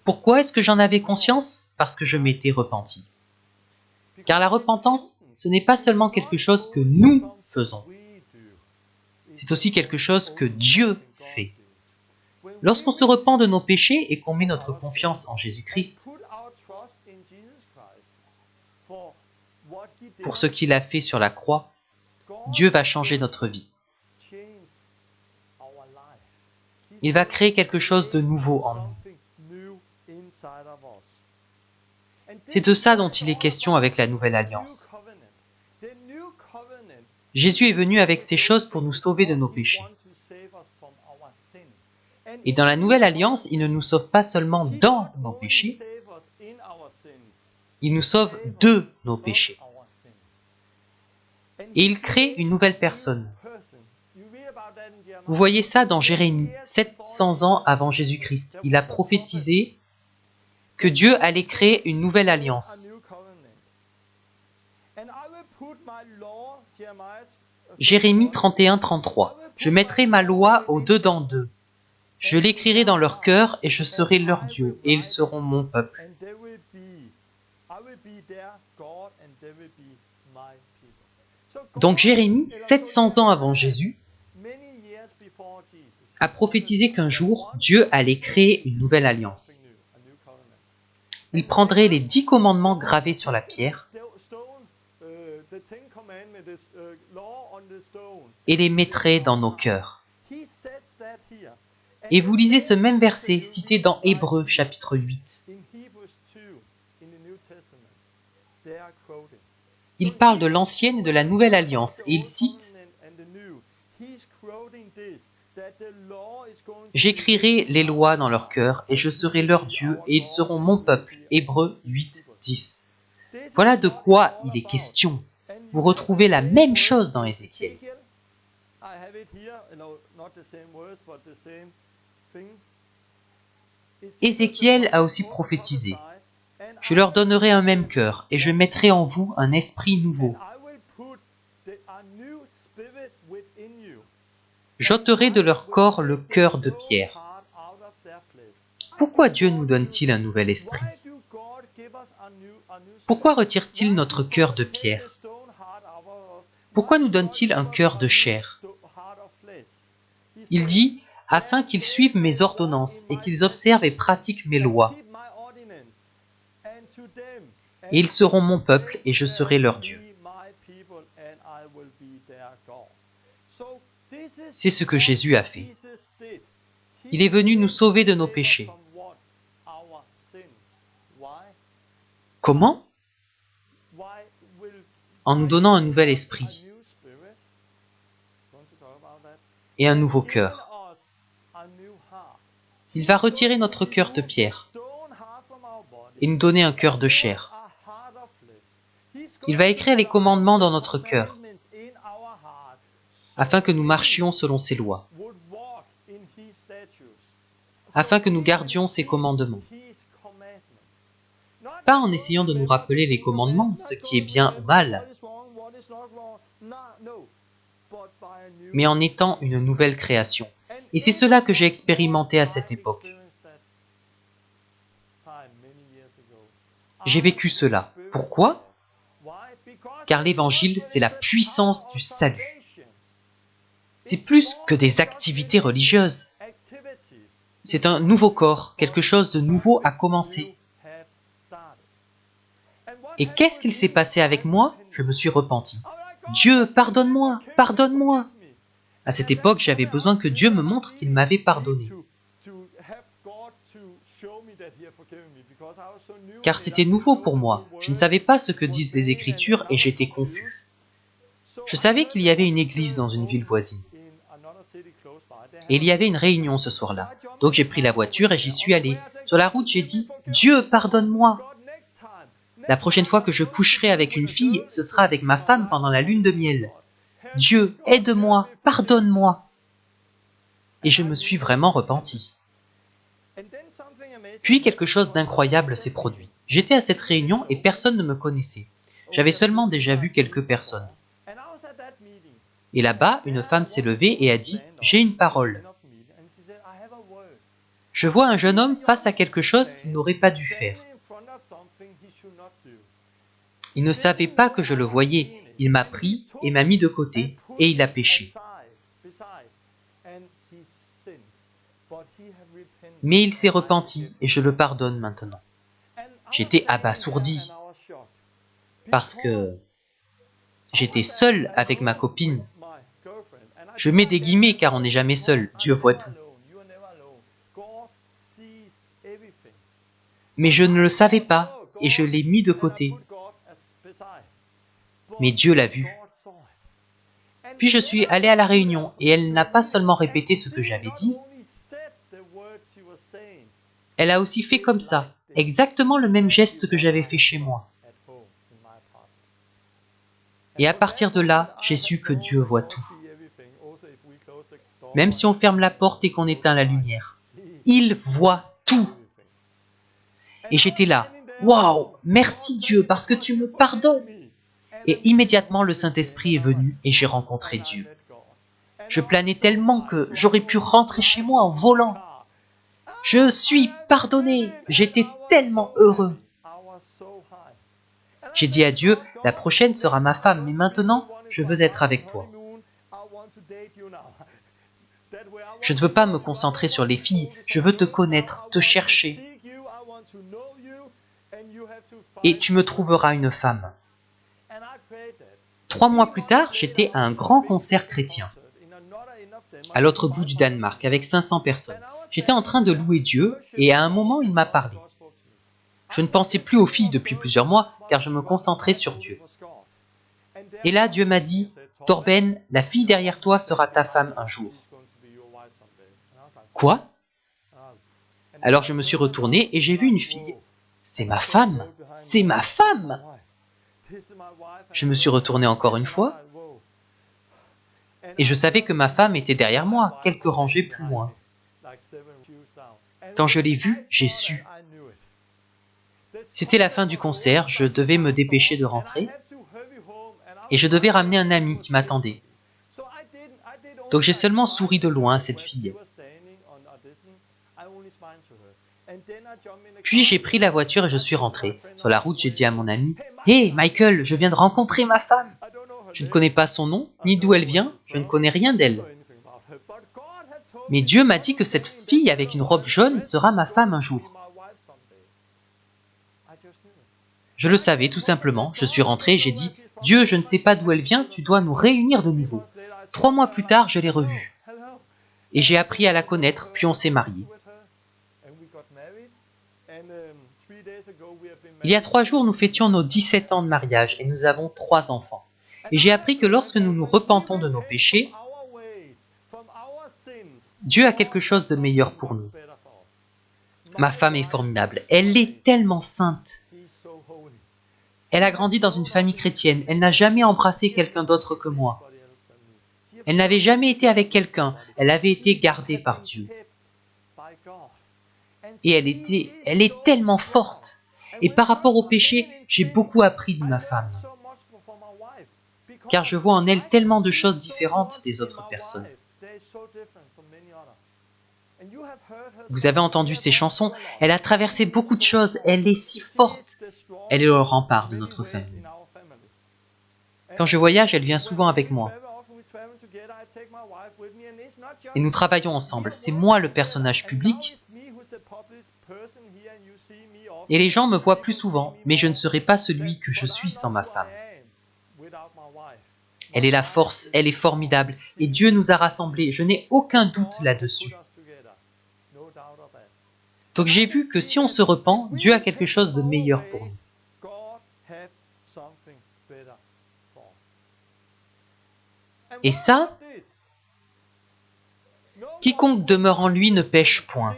[SPEAKER 1] Pourquoi est-ce que j'en avais conscience? Parce que je m'étais repenti. Car la repentance, ce n'est pas seulement quelque chose que nous faisons. C'est aussi quelque chose que Dieu fait. Lorsqu'on se repent de nos péchés et qu'on met notre confiance en Jésus-Christ, pour ce qu'il a fait sur la croix, Dieu va changer notre vie. Il va créer quelque chose de nouveau en nous. C'est de ça dont il est question avec la Nouvelle Alliance. Jésus est venu avec ces choses pour nous sauver de nos péchés. Et dans la Nouvelle Alliance, il ne nous sauve pas seulement dans nos péchés, il nous sauve de nos péchés. Et il crée une nouvelle personne. Vous voyez ça dans Jérémie, 700 ans avant Jésus-Christ. Il a prophétisé que Dieu allait créer une nouvelle alliance. Jérémie 31-33. Je mettrai ma loi au-dedans d'eux. Je l'écrirai dans leur cœur et je serai leur Dieu, et ils seront mon peuple. Donc Jérémie, 700 ans avant Jésus, a prophétisé qu'un jour, Dieu allait créer une nouvelle alliance. Il prendrait les 10 commandements gravés sur la pierre et les mettrait dans nos cœurs. Et vous lisez ce même verset cité dans Hébreux chapitre 8. Il parle de l'ancienne et de la nouvelle alliance et il cite « J'écrirai les lois dans leur cœur et je serai leur Dieu et ils seront mon peuple. » Hébreux 8, 10. Voilà de quoi il est question. Vous retrouvez la même chose dans Ézéchiel. Ézéchiel a aussi prophétisé. « Je leur donnerai un même cœur, et je mettrai en vous un esprit nouveau. J'ôterai de leur corps le cœur de pierre. » Pourquoi Dieu nous donne-t-il un nouvel esprit? Pourquoi retire-t-il notre cœur de pierre? Pourquoi nous donne-t-il un cœur de chair? Il dit afin qu'ils suivent mes ordonnances et qu'ils observent et pratiquent mes lois. Et ils seront mon peuple et je serai leur Dieu. C'est ce que Jésus a fait. Il est venu nous sauver de nos péchés. Comment? En nous donnant un nouvel esprit et un nouveau cœur. Il va retirer notre cœur de pierre et nous donner un cœur de chair. Il va écrire les commandements dans notre cœur afin que nous marchions selon ses lois, afin que nous gardions ses commandements. Pas en essayant de nous rappeler les commandements, ce qui est bien ou mal, mais en étant une nouvelle création. Et c'est cela que j'ai expérimenté à cette époque. J'ai vécu cela. Pourquoi? Car l'évangile, c'est la puissance du salut. C'est plus que des activités religieuses. C'est un nouveau corps, quelque chose de nouveau a commencé. Et qu'est-ce qu'il s'est passé avec moi? Je me suis repenti. Dieu, pardonne-moi, pardonne-moi. À cette époque, j'avais besoin que Dieu me montre qu'il m'avait pardonné. Car c'était nouveau pour moi. Je ne savais pas ce que disent les Écritures et j'étais confus. Je savais qu'il y avait une église dans une ville voisine. Et il y avait une réunion ce soir-là. Donc j'ai pris la voiture et j'y suis allé. Sur la route, j'ai dit « Dieu, pardonne-moi !» La prochaine fois que je coucherai avec une fille, ce sera avec ma femme pendant la lune de miel. Dieu, aide-moi, pardonne-moi. Et je me suis vraiment repenti. Puis quelque chose d'incroyable s'est produit. J'étais à cette réunion et personne ne me connaissait. J'avais seulement déjà vu quelques personnes. Et là-bas, une femme s'est levée et a dit « J'ai une parole ». Je vois un jeune homme face à quelque chose qu'il n'aurait pas dû faire. Il ne savait pas que je le voyais. Il m'a pris et m'a mis de côté et il a péché. Mais il s'est repenti et je le pardonne maintenant. J'étais abasourdi parce que j'étais seul avec ma copine. Je mets des guillemets car on n'est jamais seul, Dieu voit tout. Mais je ne le savais pas et je l'ai mis de côté. Mais Dieu l'a vu. Puis je suis allé à la réunion et elle n'a pas seulement répété ce que j'avais dit, elle a aussi fait comme ça, exactement le même geste que j'avais fait chez moi. Et à partir de là, j'ai su que Dieu voit tout. Même si on ferme la porte et qu'on éteint la lumière, il voit tout. Et j'étais là, waouh, merci Dieu parce que tu me pardonnes. Et immédiatement le Saint-Esprit est venu et j'ai rencontré Dieu. Je planais tellement que j'aurais pu rentrer chez moi en volant. Je suis pardonné, j'étais tellement heureux. J'ai dit à Dieu, la prochaine sera ma femme, mais maintenant, je veux être avec toi. Je ne veux pas me concentrer sur les filles, je veux te connaître, te chercher. Et tu me trouveras une femme. 3 mois plus tard, j'étais à un grand concert chrétien, à l'autre bout du Danemark, avec 500 personnes. J'étais en train de louer Dieu, et à un moment, il m'a parlé. Je ne pensais plus aux filles depuis plusieurs mois, car je me concentrais sur Dieu. Et là, Dieu m'a dit, « Torben, la fille derrière toi sera ta femme un jour. » Quoi? Alors je me suis retourné et j'ai vu une fille. C'est ma femme! C'est ma femme! Je me suis retourné encore une fois, et je savais que ma femme était derrière moi, quelques rangées plus loin. Quand je l'ai vue, j'ai su. C'était la fin du concert, je devais me dépêcher de rentrer, et je devais ramener un ami qui m'attendait. Donc j'ai seulement souri de loin à cette fille. Puis j'ai pris la voiture et je suis rentré. Sur la route, j'ai dit à mon ami, « Hé, Michael, je viens de rencontrer ma femme. Je ne connais pas son nom, ni d'où elle vient, je ne connais rien d'elle. Mais Dieu m'a dit que cette fille avec une robe jaune sera ma femme un jour. Je le savais tout simplement, je suis rentré et j'ai dit « Dieu, je ne sais pas d'où elle vient, tu dois nous réunir de nouveau. » 3 mois plus tard, je l'ai revue. Et j'ai appris à la connaître, puis on s'est mariés. Il y a 3 jours, nous fêtions nos 17 ans de mariage et nous avons 3 enfants. Et j'ai appris que lorsque nous nous repentons de nos péchés, Dieu a quelque chose de meilleur pour nous. Ma femme est formidable. Elle est tellement sainte. Elle a grandi dans une famille chrétienne. Elle n'a jamais embrassé quelqu'un d'autre que moi. Elle n'avait jamais été avec quelqu'un. Elle avait été gardée par Dieu. Et elle est tellement forte. Et par rapport au péché, j'ai beaucoup appris de ma femme. Car je vois en elle tellement de choses différentes des autres personnes. Vous avez entendu ses chansons, elle a traversé beaucoup de choses, elle est si forte. Elle est le rempart de notre famille. Quand je voyage, elle vient souvent avec moi. Et nous travaillons ensemble. C'est moi le personnage public. Et les gens me voient plus souvent, mais je ne serai pas celui que je suis sans ma femme. Elle est la force, elle est formidable, et Dieu nous a rassemblés, je n'ai aucun doute là-dessus. Donc j'ai vu que si on se repent, Dieu a quelque chose de meilleur pour nous. Et ça, quiconque demeure en lui ne pêche point.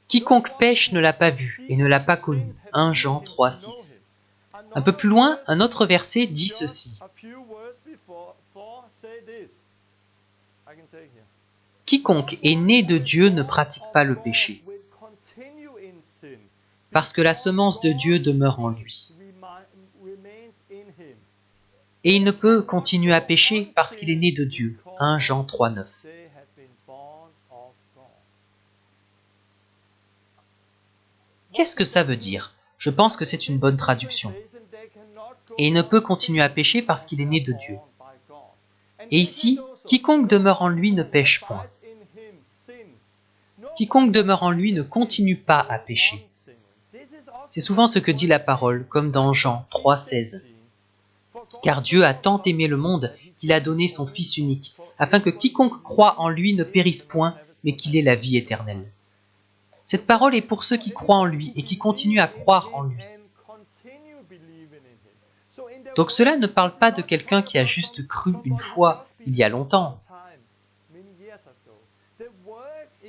[SPEAKER 1] Quiconque pêche ne l'a pas vu et ne l'a pas connu. 1 Jean 3, 6. Un peu plus loin, un autre verset dit ceci. Quiconque est né de Dieu ne pratique pas le péché, parce que la semence de Dieu demeure en lui. Et il ne peut continuer à pécher parce qu'il est né de Dieu. 1 Jean 3, 9. Qu'est-ce que ça veut dire? Je pense que c'est une bonne traduction. Et il ne peut continuer à pécher parce qu'il est né de Dieu. Et ici, quiconque demeure en lui ne pêche point. Quiconque demeure en lui ne continue pas à pécher. C'est souvent ce que dit la parole, comme dans Jean 3, 16. Car Dieu a tant aimé le monde qu'il a donné son Fils unique, afin que quiconque croit en lui ne périsse point, mais qu'il ait la vie éternelle. Cette parole est pour ceux qui croient en lui et qui continuent à croire en lui. Donc cela ne parle pas de quelqu'un qui a juste cru une fois, il y a longtemps.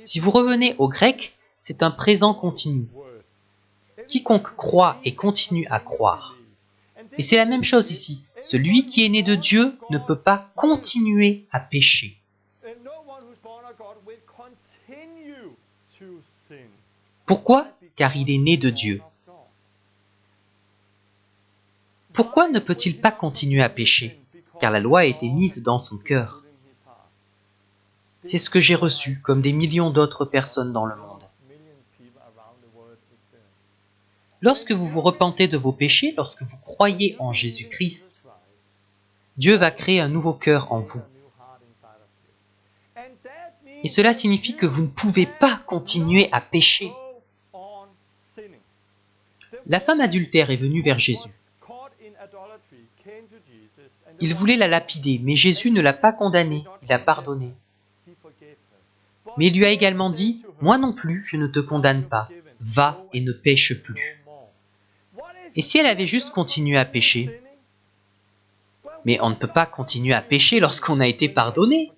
[SPEAKER 1] Si vous revenez au grec, c'est un présent continu. Quiconque croit et continue à croire. Et c'est la même chose ici. Celui qui est né de Dieu ne peut pas continuer à pécher. Pourquoi? Car il est né de Dieu. Pourquoi ne peut-il pas continuer à pécher? Car la loi a été mise dans son cœur. C'est ce que j'ai reçu, comme des millions d'autres personnes dans le monde. Lorsque vous vous repentez de vos péchés, lorsque vous croyez en Jésus-Christ, Dieu va créer un nouveau cœur en vous. Et cela signifie que vous ne pouvez pas continuer à pécher. La femme adultère est venue vers Jésus. Il voulait la lapider, mais Jésus ne l'a pas condamnée, il l'a pardonnée. Mais il lui a également dit, « Moi non plus, je ne te condamne pas, va et ne pêche plus. » Et si elle avait juste continué à pécher? Mais on ne peut pas continuer à pécher lorsqu'on a été pardonné.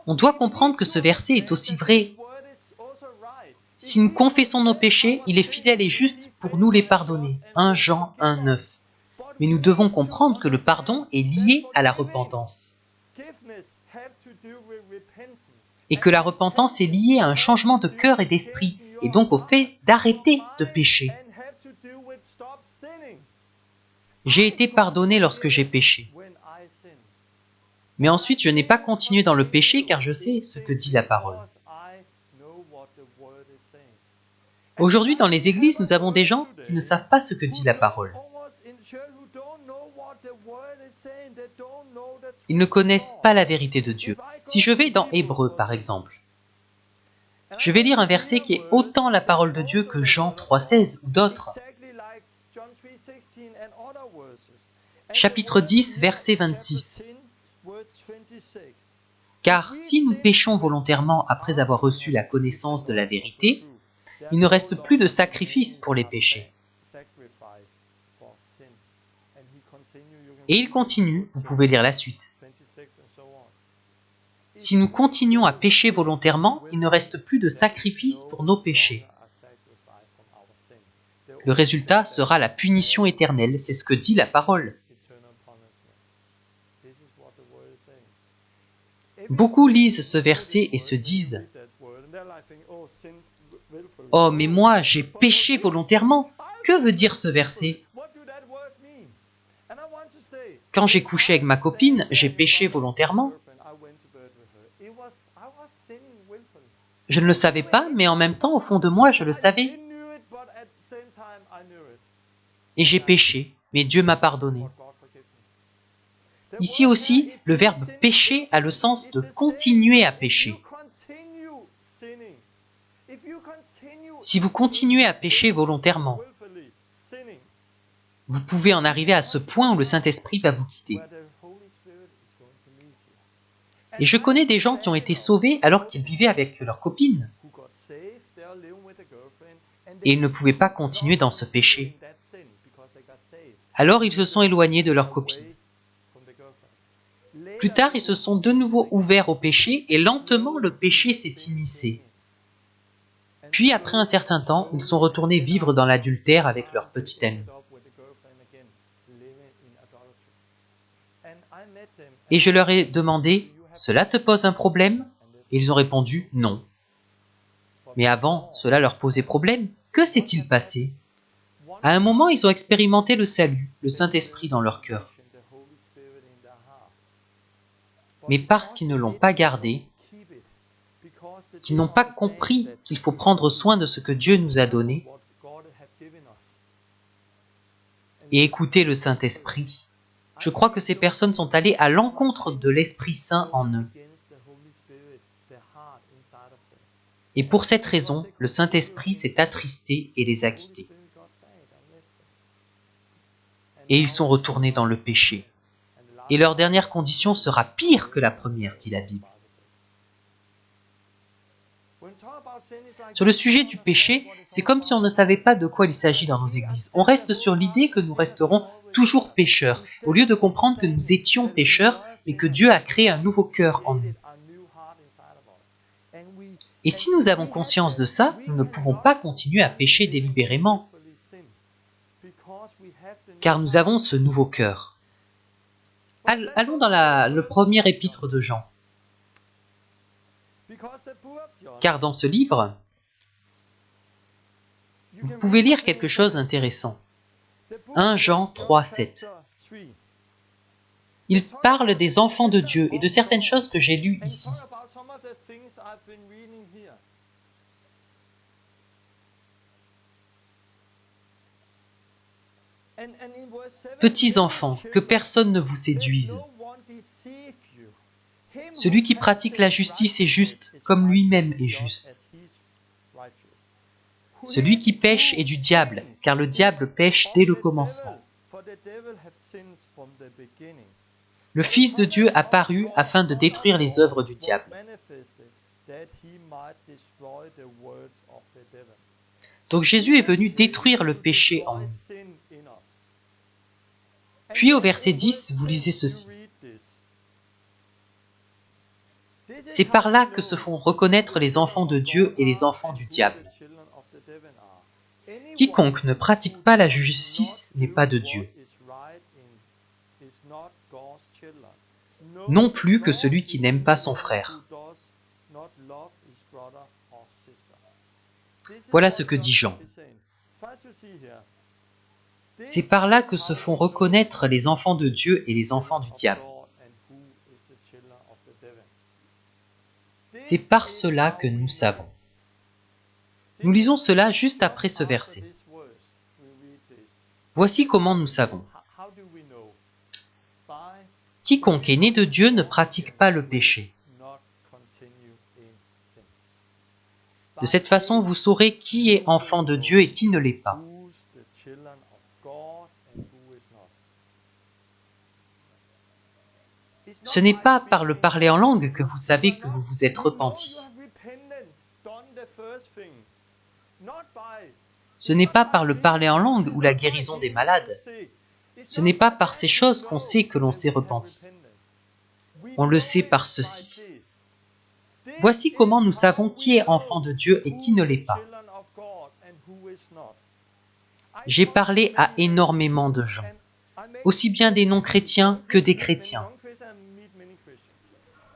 [SPEAKER 1] On doit comprendre que ce verset est aussi vrai. Si nous confessons nos péchés, il est fidèle et juste pour nous les pardonner. 1 Jean 1, 9. Mais nous devons comprendre que le pardon est lié à la repentance. Et que la repentance est liée à un changement de cœur et d'esprit, et donc au fait d'arrêter de pécher. J'ai été pardonné lorsque j'ai péché. Mais ensuite, je n'ai pas continué dans le péché car je sais ce que dit la parole. Aujourd'hui, dans les églises, nous avons des gens qui ne savent pas ce que dit la parole. Ils ne connaissent pas la vérité de Dieu. Si je vais dans Hébreux, par exemple, je vais lire un verset qui est autant la parole de Dieu que Jean 3,16 ou d'autres. Chapitre 10, verset 26. Car si nous péchons volontairement après avoir reçu la connaissance de la vérité, il ne reste plus de sacrifice pour les péchés. Et il continue, vous pouvez lire la suite. Si nous continuons à pécher volontairement, il ne reste plus de sacrifice pour nos péchés. Le résultat sera la punition éternelle, c'est ce que dit la parole. Beaucoup lisent ce verset et se disent « Oh, mais moi, j'ai péché volontairement. Que veut dire ce verset ? Quand j'ai couché avec ma copine, j'ai péché volontairement. Je ne le savais pas, mais en même temps, au fond de moi, je le savais. Et j'ai péché, mais Dieu m'a pardonné. » Ici aussi, le verbe « pécher » a le sens de continuer à pécher. Si vous continuez à pécher volontairement, vous pouvez en arriver à ce point où le Saint-Esprit va vous quitter. Et je connais des gens qui ont été sauvés alors qu'ils vivaient avec leur copine. Et ils ne pouvaient pas continuer dans ce péché. Alors ils se sont éloignés de leur copine. Plus tard, ils se sont de nouveau ouverts au péché et lentement le péché s'est immiscé. Puis après un certain temps, ils sont retournés vivre dans l'adultère avec leur petite amie. Et je leur ai demandé, « Cela te pose un problème ?» Et ils ont répondu, « Non. » Mais avant, cela leur posait problème. Que s'est-il passé ? À un moment, ils ont expérimenté le salut, le Saint-Esprit dans leur cœur. Mais parce qu'ils ne l'ont pas gardé, qu'ils n'ont pas compris qu'il faut prendre soin de ce que Dieu nous a donné et écouter le Saint-Esprit, je crois que ces personnes sont allées à l'encontre de l'Esprit Saint en eux. Et pour cette raison, le Saint-Esprit s'est attristé et les a quittés. Et ils sont retournés dans le péché. Et leur dernière condition sera pire que la première, dit la Bible. Sur le sujet du péché, c'est comme si on ne savait pas de quoi il s'agit dans nos églises. On reste sur l'idée que nous resterons toujours pécheurs, au lieu de comprendre que nous étions pécheurs, mais que Dieu a créé un nouveau cœur en nous. Et si nous avons conscience de ça, nous ne pouvons pas continuer à pécher délibérément, car nous avons ce nouveau cœur. Allons dans le premier épître de Jean. Car dans ce livre, vous pouvez lire quelque chose d'intéressant. 1 Jean 3, 7. Il parle des enfants de Dieu et de certaines choses que j'ai lues ici. Petits enfants, que personne ne vous séduise. Celui qui pratique la justice est juste, comme lui-même est juste. Celui qui pêche est du diable, car le diable pêche dès le commencement. Le Fils de Dieu apparut afin de détruire les œuvres du diable. Donc Jésus est venu détruire le péché en nous. Puis au verset 10, vous lisez ceci. C'est par là que se font reconnaître les enfants de Dieu et les enfants du diable. Quiconque ne pratique pas la justice n'est pas de Dieu. Non plus que celui qui n'aime pas son frère. Voilà ce que dit Jean. C'est par là que se font reconnaître les enfants de Dieu et les enfants du diable. C'est par cela que nous savons. Nous lisons cela juste après ce verset. Voici comment nous savons. Quiconque est né de Dieu ne pratique pas le péché. De cette façon, vous saurez qui est enfant de Dieu et qui ne l'est pas. Ce n'est pas par le parler en langue que vous savez que vous vous êtes repenti. Ce n'est pas par le parler en langue ou la guérison des malades. Ce n'est pas par ces choses qu'on sait que l'on s'est repenti. On le sait par ceci. Voici comment nous savons qui est enfant de Dieu et qui ne l'est pas. J'ai parlé à énormément de gens, aussi bien des non-chrétiens que des chrétiens.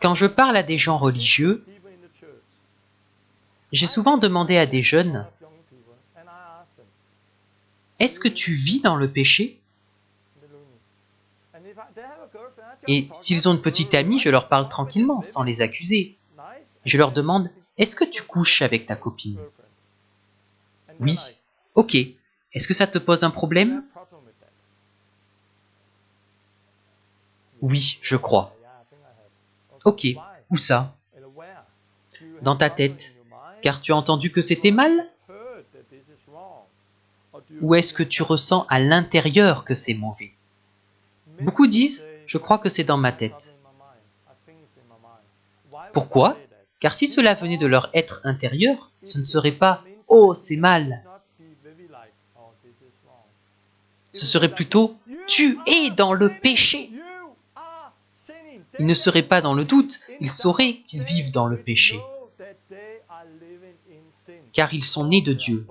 [SPEAKER 1] Quand je parle à des gens religieux, j'ai souvent demandé à des jeunes, « Est-ce que tu vis dans le péché ?» Et s'ils ont une petite amie, je leur parle tranquillement, sans les accuser. Je leur demande, « Est-ce que tu couches avec ta copine ?» Oui. Ok. Est-ce que ça te pose un problème? Oui, je crois. Ok. Où ça? Dans ta tête. Car tu as entendu que c'était mal? Ou est-ce que tu ressens à l'intérieur que c'est mauvais? Beaucoup disent, je crois que c'est dans ma tête. Pourquoi? Car si cela venait de leur être intérieur, ce ne serait pas « Oh, c'est mal ». Ce serait plutôt « Tu es dans le péché ». Ils ne seraient pas dans le doute, ils sauraient qu'ils vivent dans le péché. Car ils sont nés de Dieu.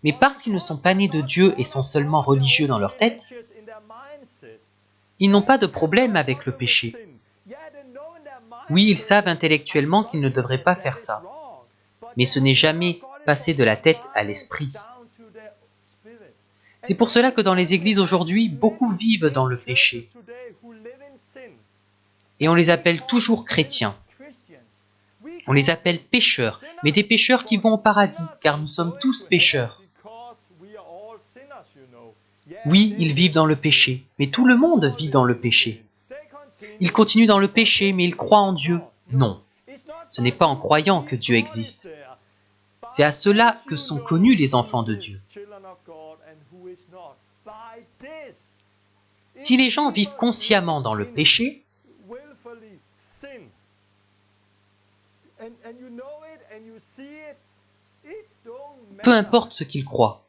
[SPEAKER 1] Mais parce qu'ils ne sont pas nés de Dieu et sont seulement religieux dans leur tête, ils n'ont pas de problème avec le péché. Oui, ils savent intellectuellement qu'ils ne devraient pas faire ça. Mais ce n'est jamais passé de la tête à l'esprit. C'est pour cela que dans les églises aujourd'hui, beaucoup vivent dans le péché. Et on les appelle toujours chrétiens. On les appelle pécheurs, mais des pécheurs qui vont au paradis, car nous sommes tous pécheurs. Oui, ils vivent dans le péché, mais tout le monde vit dans le péché. Ils continuent dans le péché, mais ils croient en Dieu. Non, ce n'est pas en croyant que Dieu existe. C'est à cela que sont connus les enfants de Dieu. Si les gens vivent consciemment dans le péché, peu importe ce qu'ils croient.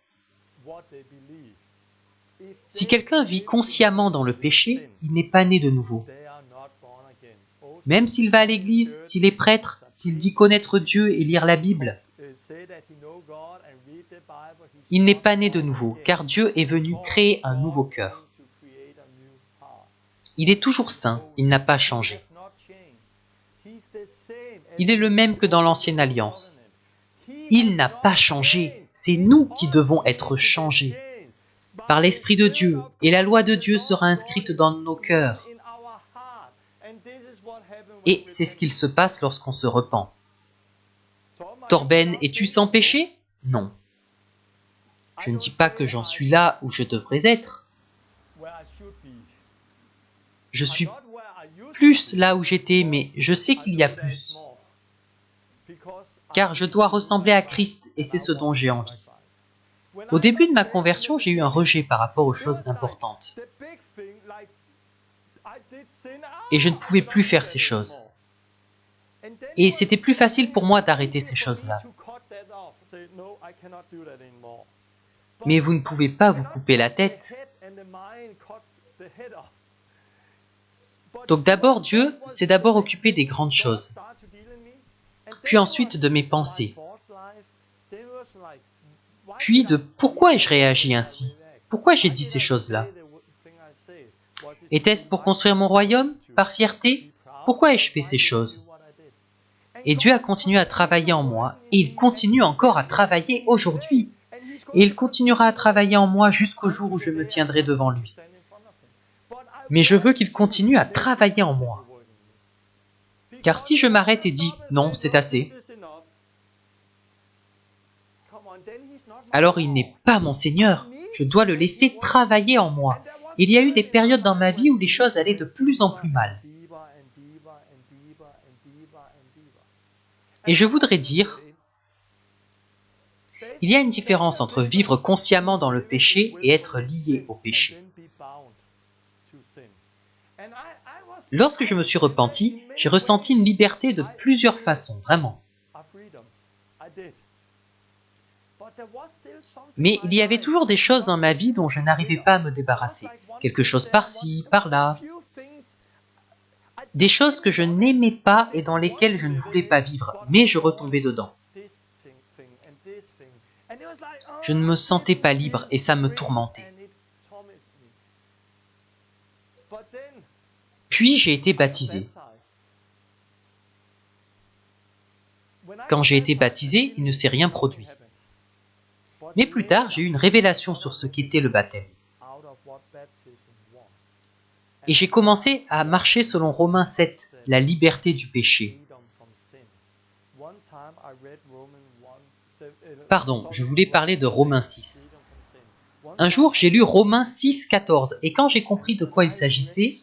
[SPEAKER 1] Si quelqu'un vit consciemment dans le péché, il n'est pas né de nouveau. Même s'il va à l'église, s'il est prêtre, s'il dit connaître Dieu et lire la Bible, il n'est pas né de nouveau, car Dieu est venu créer un nouveau cœur. Il est toujours saint, il n'a pas changé. Il est le même que dans l'ancienne alliance. Il n'a pas changé, c'est nous qui devons être changés par l'Esprit de Dieu, et la loi de Dieu sera inscrite dans nos cœurs. Et c'est ce qu'il se passe lorsqu'on se repent. Torben, es-tu sans péché? Non. Je ne dis pas que j'en suis là où je devrais être. Je suis plus là où j'étais, mais je sais qu'il y a plus. Car je dois ressembler à Christ et c'est ce dont j'ai envie. Au début de ma conversion, j'ai eu un rejet par rapport aux choses importantes. Et je ne pouvais plus faire ces choses. Et c'était plus facile pour moi d'arrêter ces choses-là. Mais vous ne pouvez pas vous couper la tête. Donc d'abord, Dieu s'est d'abord occupé des grandes choses, puis ensuite de mes pensées, puis de pourquoi ai-je réagi ainsi, pourquoi j'ai dit ces choses-là. Était-ce pour construire mon royaume, par fierté? Pourquoi ai-je fait ces choses? Et Dieu a continué à travailler en moi, et il continue encore à travailler aujourd'hui. Et il continuera à travailler en moi jusqu'au jour où je me tiendrai devant lui. Mais je veux qu'il continue à travailler en moi. Car si je m'arrête et dis « non, c'est assez », alors il n'est pas mon Seigneur. Je dois le laisser travailler en moi. Il y a eu des périodes dans ma vie où les choses allaient de plus en plus mal. Et je voudrais dire, il y a une différence entre vivre consciemment dans le péché et être lié au péché. Lorsque je me suis repenti, j'ai ressenti une liberté de plusieurs façons, vraiment. Mais il y avait toujours des choses dans ma vie dont je n'arrivais pas à me débarrasser. Quelque chose par-ci, par-là. Des choses que je n'aimais pas et dans lesquelles je ne voulais pas vivre, mais je retombais dedans. Je ne me sentais pas libre et ça me tourmentait. Puis j'ai été baptisé. Quand j'ai été baptisé, il ne s'est rien produit. Mais plus tard, j'ai eu une révélation sur ce qu'était le baptême. Et j'ai commencé à marcher selon Romains 7, la liberté du péché. Pardon, je voulais parler de Romains 6. Un jour, j'ai lu Romains 6, 14, et quand j'ai compris de quoi il s'agissait,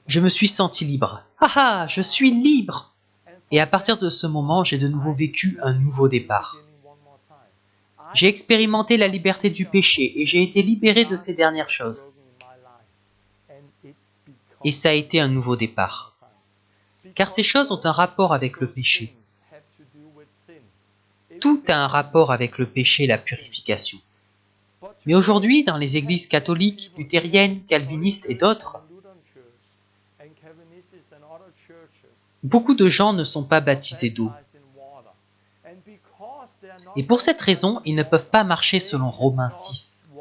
[SPEAKER 1] je me suis senti libre. Ah ah, je suis libre! Et à partir de ce moment, j'ai de nouveau vécu un nouveau départ. J'ai expérimenté la liberté du péché et j'ai été libéré de ces dernières choses. Et ça a été un nouveau départ. Car ces choses ont un rapport avec le péché. Tout a un rapport avec le péché et la purification. Mais aujourd'hui, dans les églises catholiques, luthériennes, calvinistes et d'autres, beaucoup de gens ne sont pas baptisés d'eau. Et pour cette raison, ils ne peuvent pas marcher selon Romains 6.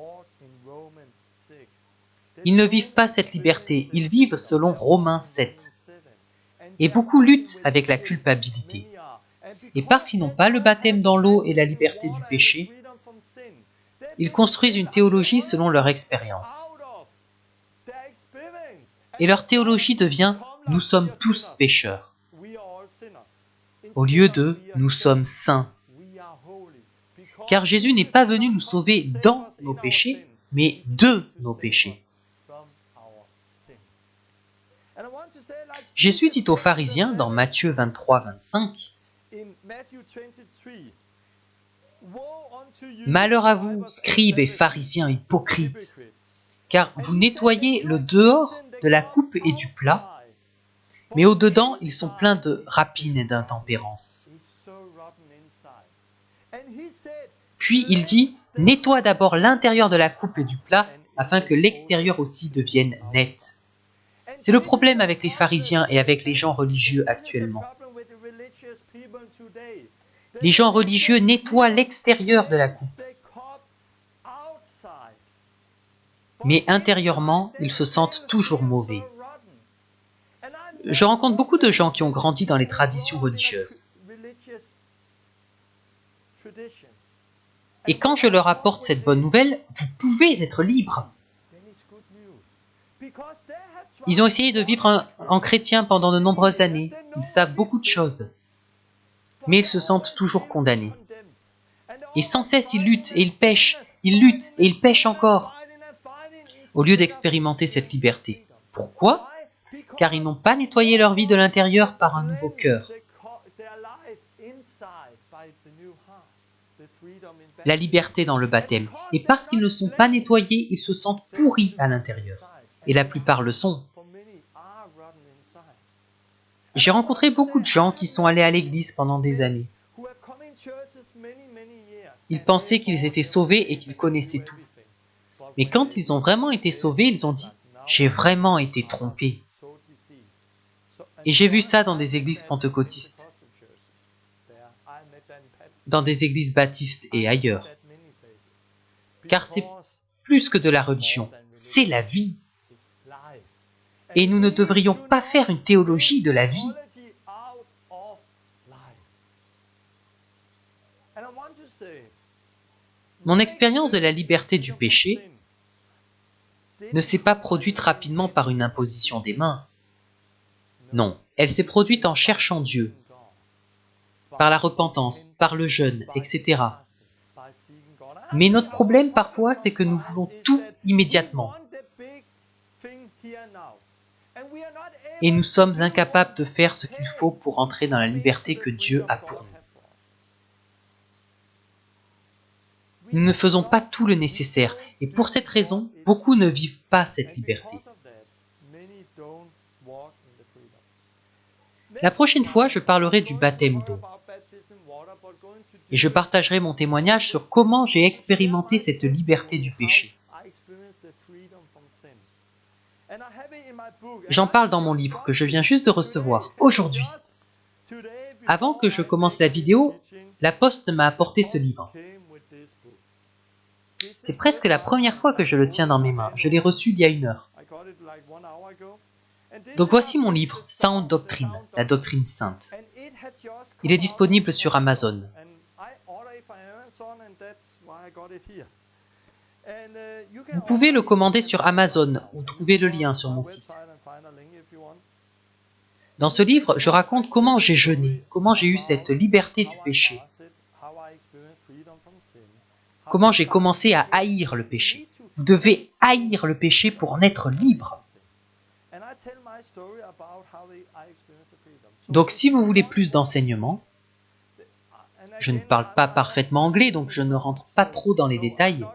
[SPEAKER 1] Ils ne vivent pas cette liberté, ils vivent selon Romains 7. Et beaucoup luttent avec la culpabilité. Et parce qu'ils n'ont pas le baptême dans l'eau et la liberté du péché, ils construisent une théologie selon leur expérience. Et leur théologie devient « nous sommes tous pécheurs » au lieu de « nous sommes saints ». Car Jésus n'est pas venu nous sauver dans nos péchés, mais de nos péchés. Jésus dit aux pharisiens dans Matthieu 23, 25, « Malheur à vous, scribes et pharisiens hypocrites, car vous nettoyez le dehors de la coupe et du plat, mais au-dedans, ils sont pleins de rapine et d'intempérance. » Puis il dit, « Nettoie d'abord l'intérieur de la coupe et du plat, afin que l'extérieur aussi devienne net. » C'est le problème avec les pharisiens et avec les gens religieux actuellement. Les gens religieux nettoient l'extérieur de la coupe. Mais intérieurement, ils se sentent toujours mauvais. Je rencontre beaucoup de gens qui ont grandi dans les traditions religieuses. Et quand je leur apporte cette bonne nouvelle, vous pouvez être libres. Ils ont essayé de vivre en chrétien pendant de nombreuses années. Ils savent beaucoup de choses. Mais ils se sentent toujours condamnés. Et sans cesse, ils luttent et ils pêchent. Ils luttent et ils pêchent encore. Au lieu d'expérimenter cette liberté. Pourquoi ? Car ils n'ont pas nettoyé leur vie de l'intérieur par un nouveau cœur. La liberté dans le baptême. Et parce qu'ils ne sont pas nettoyés, ils se sentent pourris à l'intérieur. Et la plupart le sont. J'ai rencontré beaucoup de gens qui sont allés à l'église pendant des années. Ils pensaient qu'ils étaient sauvés et qu'ils connaissaient tout. Mais quand ils ont vraiment été sauvés, ils ont dit « J'ai vraiment été trompé ». Et j'ai vu ça dans des églises pentecôtistes, dans des églises baptistes et ailleurs. Car c'est plus que de la religion, c'est la vie. Et nous ne devrions pas faire une théologie de la vie. Mon expérience de la liberté du péché ne s'est pas produite rapidement par une imposition des mains. Non, elle s'est produite en cherchant Dieu, par la repentance, par le jeûne, etc. Mais notre problème parfois, c'est que nous voulons tout immédiatement. Et nous sommes incapables de faire ce qu'il faut pour entrer dans la liberté que Dieu a pour nous. Nous ne faisons pas tout le nécessaire, et pour cette raison, beaucoup ne vivent pas cette liberté. La prochaine fois, je parlerai du baptême d'eau. Et je partagerai mon témoignage sur comment j'ai expérimenté cette liberté du péché. J'en parle dans mon livre que je viens juste de recevoir aujourd'hui. Avant que je commence la vidéo, la poste m'a apporté ce livre. C'est presque la première fois que je le tiens dans mes mains. Je l'ai reçu il y a 1 heure. Donc voici mon livre, Sound Doctrine, la doctrine sainte. Il est disponible sur Amazon. Vous pouvez le commander sur Amazon ou trouver le lien sur mon site. Dans ce livre, je raconte comment j'ai jeûné, comment j'ai eu cette liberté du péché, comment j'ai commencé à haïr le péché. Vous devez haïr le péché pour en être libre. Donc si vous voulez plus d'enseignements, je ne parle pas parfaitement anglais, donc je ne rentre pas trop dans les détails,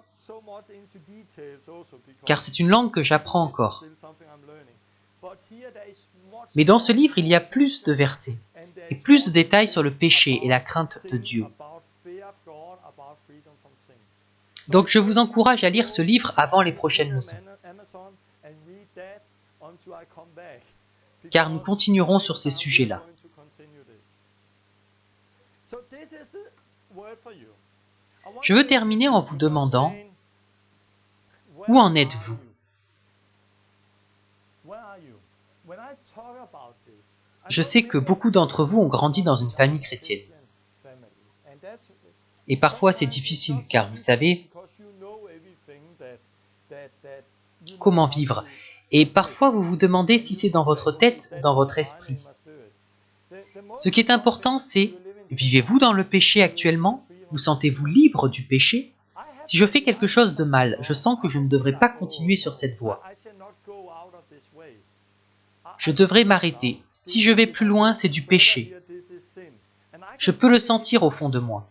[SPEAKER 1] car c'est une langue que j'apprends encore. Mais dans ce livre, il y a plus de versets, et plus de détails sur le péché et la crainte de Dieu. Donc je vous encourage à lire ce livre avant les prochaines leçons, car nous continuerons sur ces sujets-là. Je veux terminer en vous demandant, où en êtes-vous? Je sais que beaucoup d'entre vous ont grandi dans une famille chrétienne. Et parfois c'est difficile, car vous savez comment vivre. Et parfois vous vous demandez si c'est dans votre tête, dans votre esprit. Ce qui est important, c'est, vivez-vous dans le péché actuellement? Vous sentez-vous libre du péché? Si je fais quelque chose de mal, je sens que je ne devrais pas continuer sur cette voie. Je devrais m'arrêter. Si je vais plus loin, c'est du péché. Je peux le sentir au fond de moi.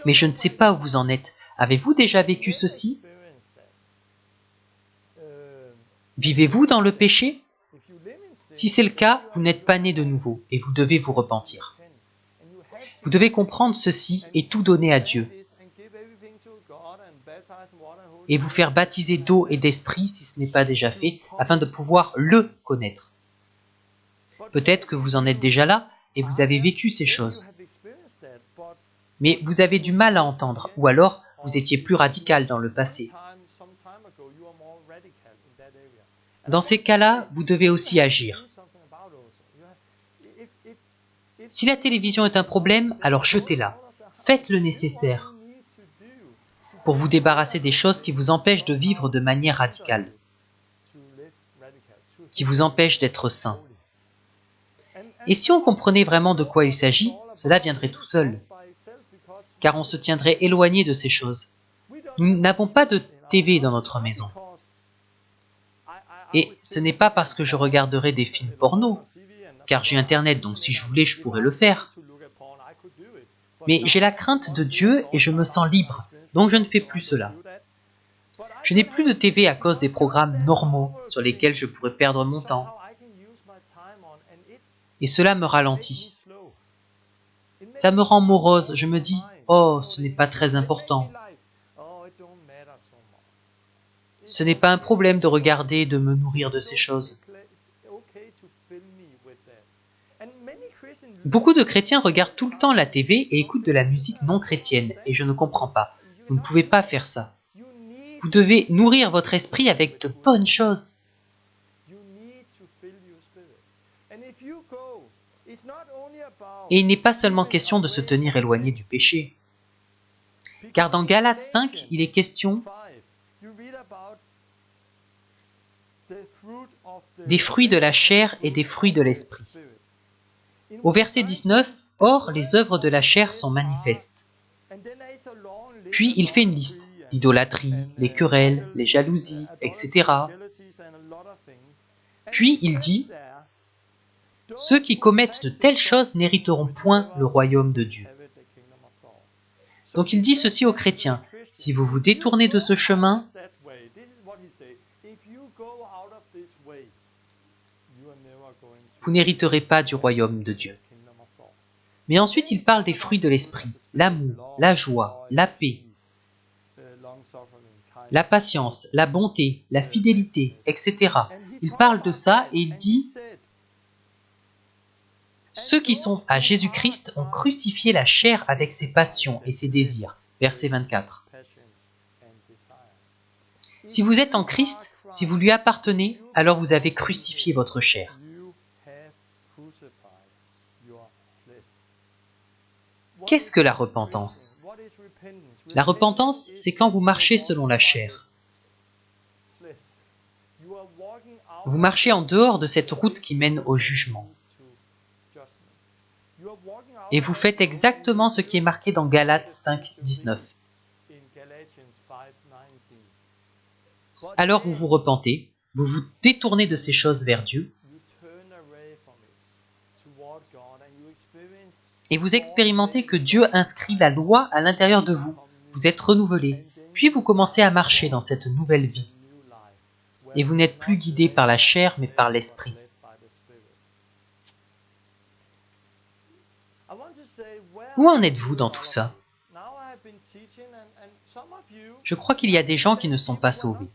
[SPEAKER 1] Mais je ne sais pas où vous en êtes. Avez-vous déjà vécu ceci? Vivez-vous dans le péché? Si c'est le cas, vous n'êtes pas né de nouveau et vous devez vous repentir. Vous devez comprendre ceci et tout donner à Dieu. Et vous faire baptiser d'eau et d'esprit si ce n'est pas déjà fait, afin de pouvoir le connaître. Peut-être que vous en êtes déjà là et vous avez vécu ces choses. Mais vous avez du mal à entendre, ou alors vous étiez plus radical dans le passé. Dans ces cas-là, vous devez aussi agir. Si la télévision est un problème, alors jetez-la. Faites le nécessaire pour vous débarrasser des choses qui vous empêchent de vivre de manière radicale, qui vous empêchent d'être saint. Et si on comprenait vraiment de quoi il s'agit, cela viendrait tout seul, car on se tiendrait éloigné de ces choses. Nous n'avons pas de TV dans notre maison. Et ce n'est pas parce que je regarderai des films porno, car j'ai Internet, donc si je voulais, je pourrais le faire. Mais j'ai la crainte de Dieu et je me sens libre, donc je ne fais plus cela. Je n'ai plus de TV à cause des programmes normaux sur lesquels je pourrais perdre mon temps. Et cela me ralentit. Ça me rend morose, je me dis, oh, ce n'est pas très important. Ce n'est pas un problème de regarder et de me nourrir de ces choses. Beaucoup de chrétiens regardent tout le temps la TV et écoutent de la musique non chrétienne, et je ne comprends pas. Vous ne pouvez pas faire ça. Vous devez nourrir votre esprit avec de bonnes choses. Et il n'est pas seulement question de se tenir éloigné du péché. Car dans Galates 5, il est question des fruits de la chair et des fruits de l'esprit. Au verset 19, « Or, les œuvres de la chair sont manifestes. Puis il fait une liste, l'idolâtrie, les querelles, les jalousies, etc. Puis il dit, ceux qui commettent de telles choses n'hériteront point le royaume de Dieu. Donc il dit ceci aux chrétiens, si vous vous détournez de ce chemin, vous n'hériterez pas du royaume de Dieu. Mais ensuite il parle des fruits de l'esprit, l'amour, la joie, la paix, la patience, la bonté, la fidélité, etc. Il parle de ça et il dit ceux qui sont à Jésus-Christ ont crucifié la chair avec ses passions et ses désirs. Verset 24. Si vous êtes en Christ, si vous lui appartenez, alors vous avez crucifié votre chair. Qu'est-ce que la repentance? La repentance, c'est quand vous marchez selon la chair. Vous marchez en dehors de cette route qui mène au jugement. Et vous faites exactement ce qui est marqué dans Galates 5, 19. Alors vous vous repentez, vous vous détournez de ces choses vers Dieu, et vous expérimentez que Dieu inscrit la loi à l'intérieur de vous. Vous êtes renouvelé, puis vous commencez à marcher dans cette nouvelle vie. Et vous n'êtes plus guidé par la chair, mais par l'esprit. Où en êtes-vous dans tout ça? Je crois qu'il y a des gens qui ne sont pas sauvés.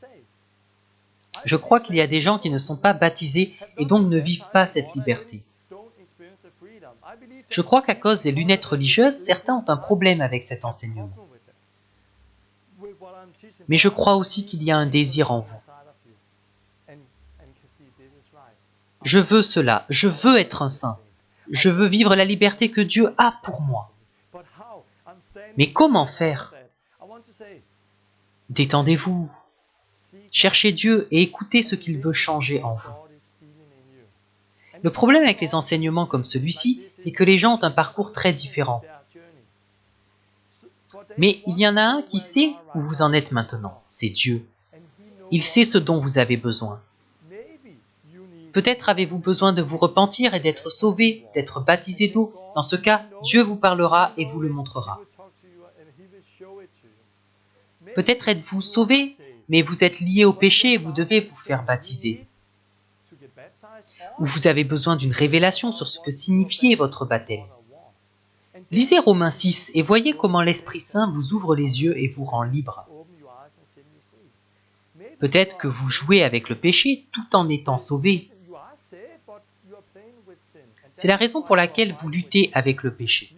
[SPEAKER 1] Je crois qu'il y a des gens qui ne sont pas baptisés et donc ne vivent pas cette liberté. Je crois qu'à cause des lunettes religieuses, certains ont un problème avec cet enseignement. Mais je crois aussi qu'il y a un désir en vous. Je veux cela, je veux être un saint. Je veux vivre la liberté que Dieu a pour moi. Mais comment faire? Détendez-vous. Cherchez Dieu et écoutez ce qu'il veut changer en vous. Le problème avec les enseignements comme celui-ci, c'est que les gens ont un parcours très différent. Mais il y en a un qui sait où vous en êtes maintenant, c'est Dieu. Il sait ce dont vous avez besoin. Peut-être avez-vous besoin de vous repentir et d'être sauvé, d'être baptisé d'eau. Dans ce cas, Dieu vous parlera et vous le montrera. Peut-être êtes-vous sauvé, mais vous êtes lié au péché et vous devez vous faire baptiser. Ou vous avez besoin d'une révélation sur ce que signifiait votre baptême. Lisez Romains 6 et voyez comment l'Esprit Saint vous ouvre les yeux et vous rend libre. Peut-être que vous jouez avec le péché tout en étant sauvé. C'est la raison pour laquelle vous luttez avec le péché.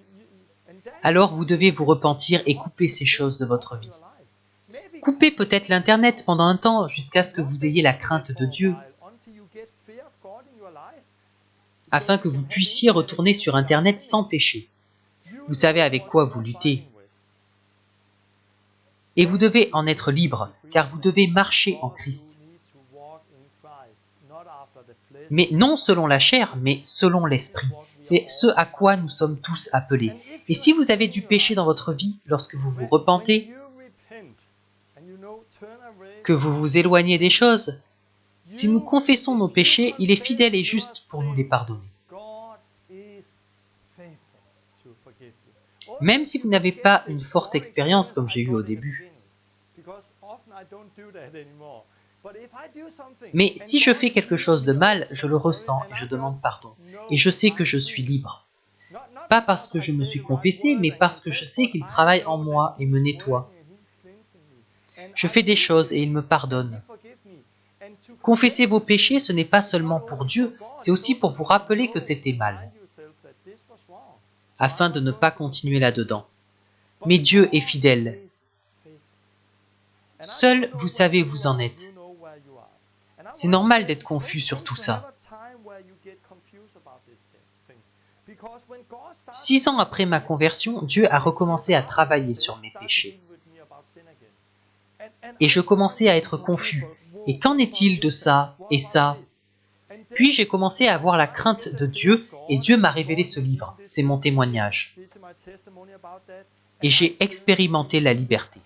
[SPEAKER 1] Alors vous devez vous repentir et couper ces choses de votre vie. Coupez peut-être l'Internet pendant un temps jusqu'à ce que vous ayez la crainte de Dieu, afin que vous puissiez retourner sur Internet sans péché. Vous savez avec quoi vous luttez. Et vous devez en être libre, car vous devez marcher en Christ. Mais non selon la chair, mais selon l'esprit. C'est ce à quoi nous sommes tous appelés. Et si vous avez du péché dans votre vie, lorsque vous vous repentez, que vous vous éloignez des choses, si nous confessons nos péchés, il est fidèle et juste pour nous les pardonner. Même si vous n'avez pas une forte expérience comme j'ai eu au début. Mais si je fais quelque chose de mal, je le ressens et je demande pardon. Et je sais que je suis libre. Pas parce que je me suis confessé, mais parce que je sais qu'il travaille en moi et me nettoie. Je fais des choses et il me pardonne. Confesser vos péchés, ce n'est pas seulement pour Dieu, c'est aussi pour vous rappeler que c'était mal, afin de ne pas continuer là-dedans. Mais Dieu est fidèle. Seul vous savez où vous en êtes. C'est normal d'être confus sur tout ça. 6 ans après ma conversion, Dieu a recommencé à travailler sur mes péchés. Et je commençais à être confus. Et qu'en est-il de ça et ça? Puis j'ai commencé à avoir la crainte de Dieu et Dieu m'a révélé ce livre. C'est mon témoignage. et j'ai expérimenté la liberté.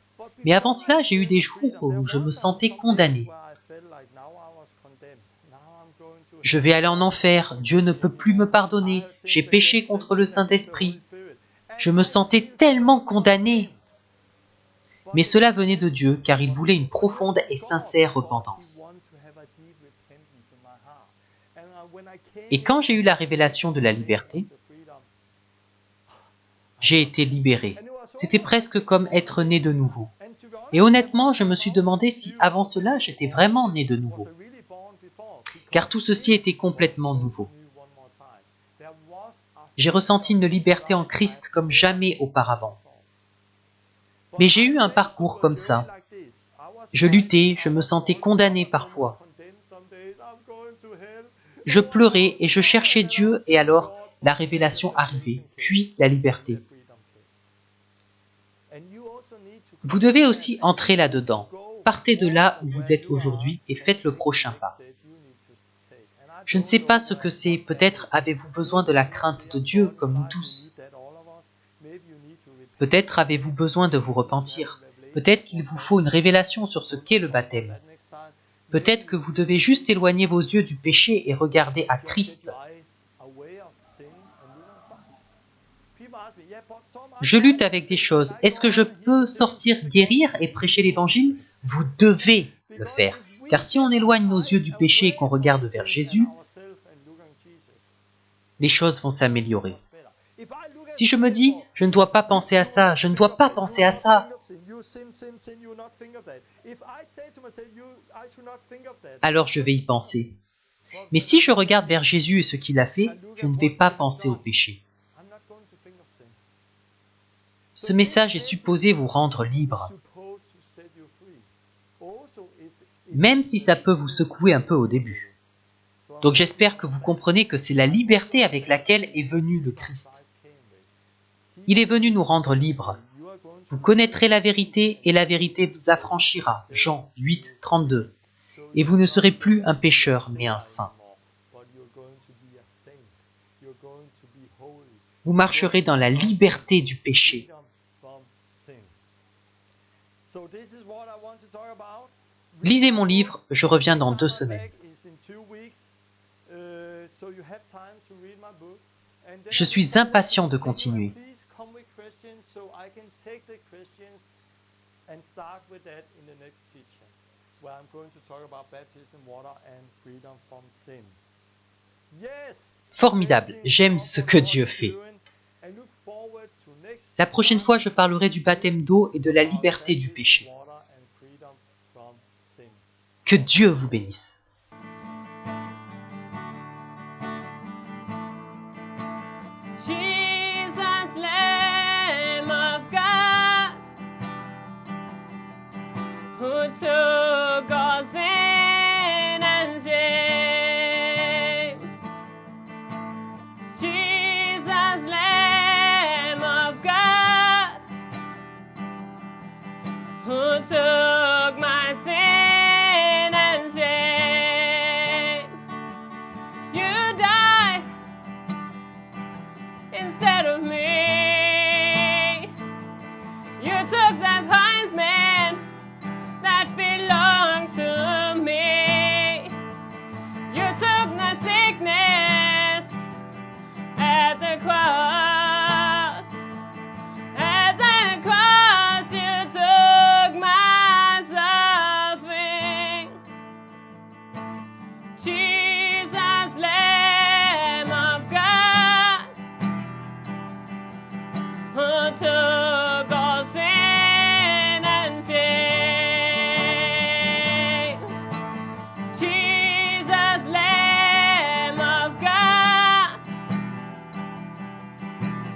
[SPEAKER 1] Mais avant cela, j'ai eu des jours où je me sentais condamné. Je vais aller en enfer, Dieu ne peut plus me pardonner, j'ai péché contre le Saint-Esprit. Je me sentais tellement condamné. Mais cela venait de Dieu, car il voulait une profonde et sincère repentance. Et quand j'ai eu la révélation de la liberté, j'ai été libéré. C'était presque comme être né de nouveau. Et honnêtement, je me suis demandé si avant cela, j'étais vraiment né de nouveau. Car tout ceci était complètement nouveau. J'ai ressenti une liberté en Christ comme jamais auparavant. Mais j'ai eu un parcours comme ça. Je luttais, je me sentais condamné parfois. Je pleurais et je cherchais Dieu et alors la révélation arrivait, puis la liberté. Vous devez aussi entrer là-dedans. Partez de là où vous êtes aujourd'hui et faites le prochain pas. Je ne sais pas ce que c'est, peut-être avez-vous besoin de la crainte de Dieu comme nous tous. Peut-être avez-vous besoin de vous repentir. Peut-être qu'il vous faut une révélation sur ce qu'est le baptême. Peut-être que vous devez juste éloigner vos yeux du péché et regarder à Christ. Je lutte avec des choses. Est-ce que je peux sortir guérir et prêcher l'évangile? Vous devez le faire. Car si on éloigne nos yeux du péché et qu'on regarde vers Jésus, les choses vont s'améliorer. Si je me dis, je ne dois pas penser à ça, je ne dois pas penser à ça, alors je vais y penser. Mais si je regarde vers Jésus et ce qu'il a fait, je ne vais pas penser au péché. Ce message est supposé vous rendre libre, même si ça peut vous secouer un peu au début. Donc j'espère que vous comprenez que c'est la liberté avec laquelle est venu le Christ. Il est venu nous rendre libres. Vous connaîtrez la vérité et la vérité vous affranchira. Jean 8, 32. Et vous ne serez plus un pécheur, mais un saint. Vous marcherez dans la liberté du péché. Lisez mon livre, je reviens dans 2 semaines. Je suis impatient de continuer. Formidable, j'aime ce que Dieu fait. La prochaine fois, je parlerai du baptême d'eau et de la liberté du péché. Que Dieu vous bénisse.
[SPEAKER 2] Jesus, Lamb of God, who took our sin and shame. Jesus, Lamb of God, who took my sin and shame. You died instead of me. You took that punishment that belonged to me. You took that sickness at the cross. At the cross, you took my suffering. Jesus, Lamb of God, who took all sin and shame. Jesus, Lamb of God,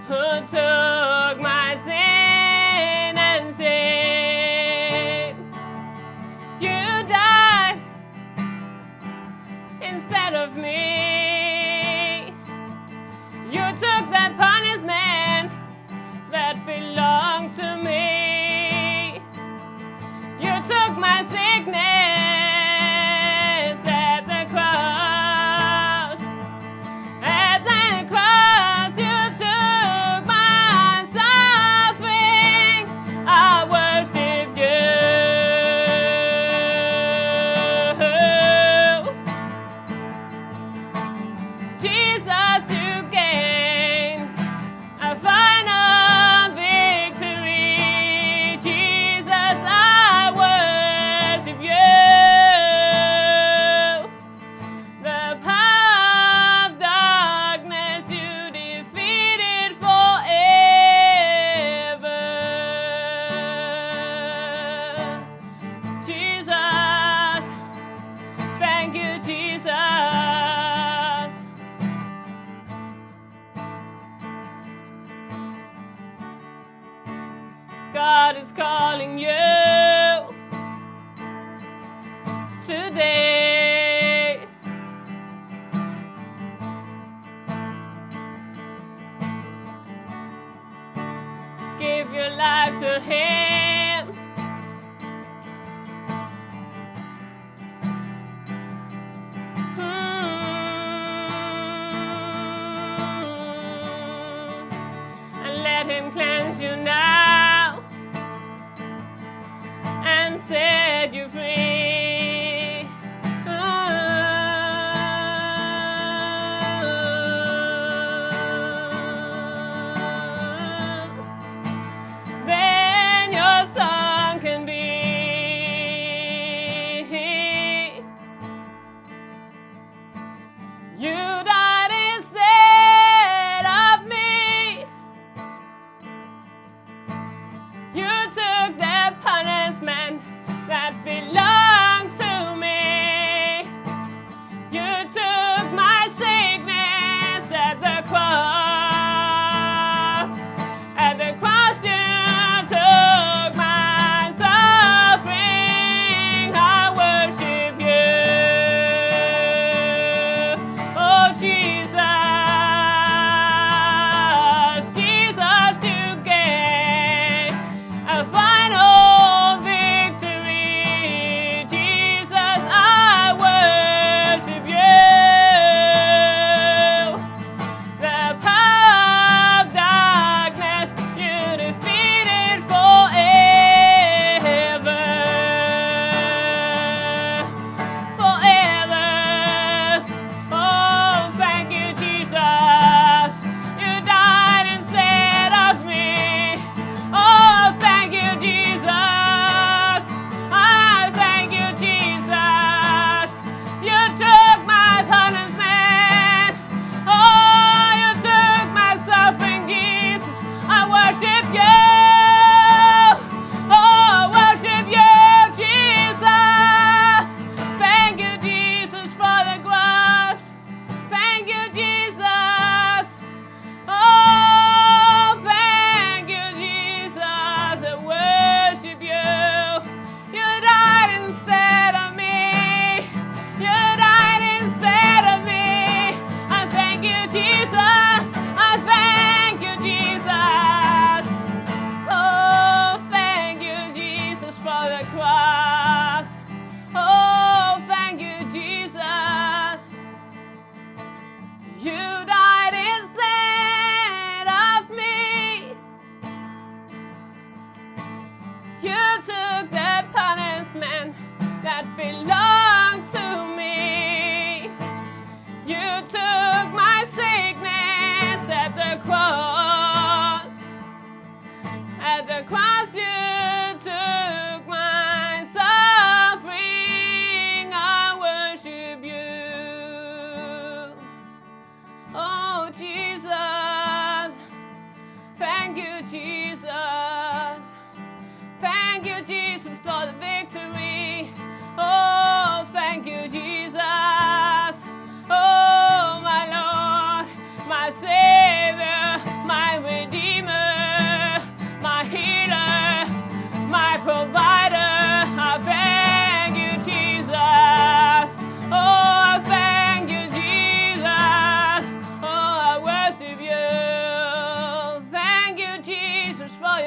[SPEAKER 2] who took my sin and shame. You died instead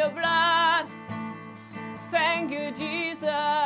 [SPEAKER 2] your blood. Thank you, Jesus.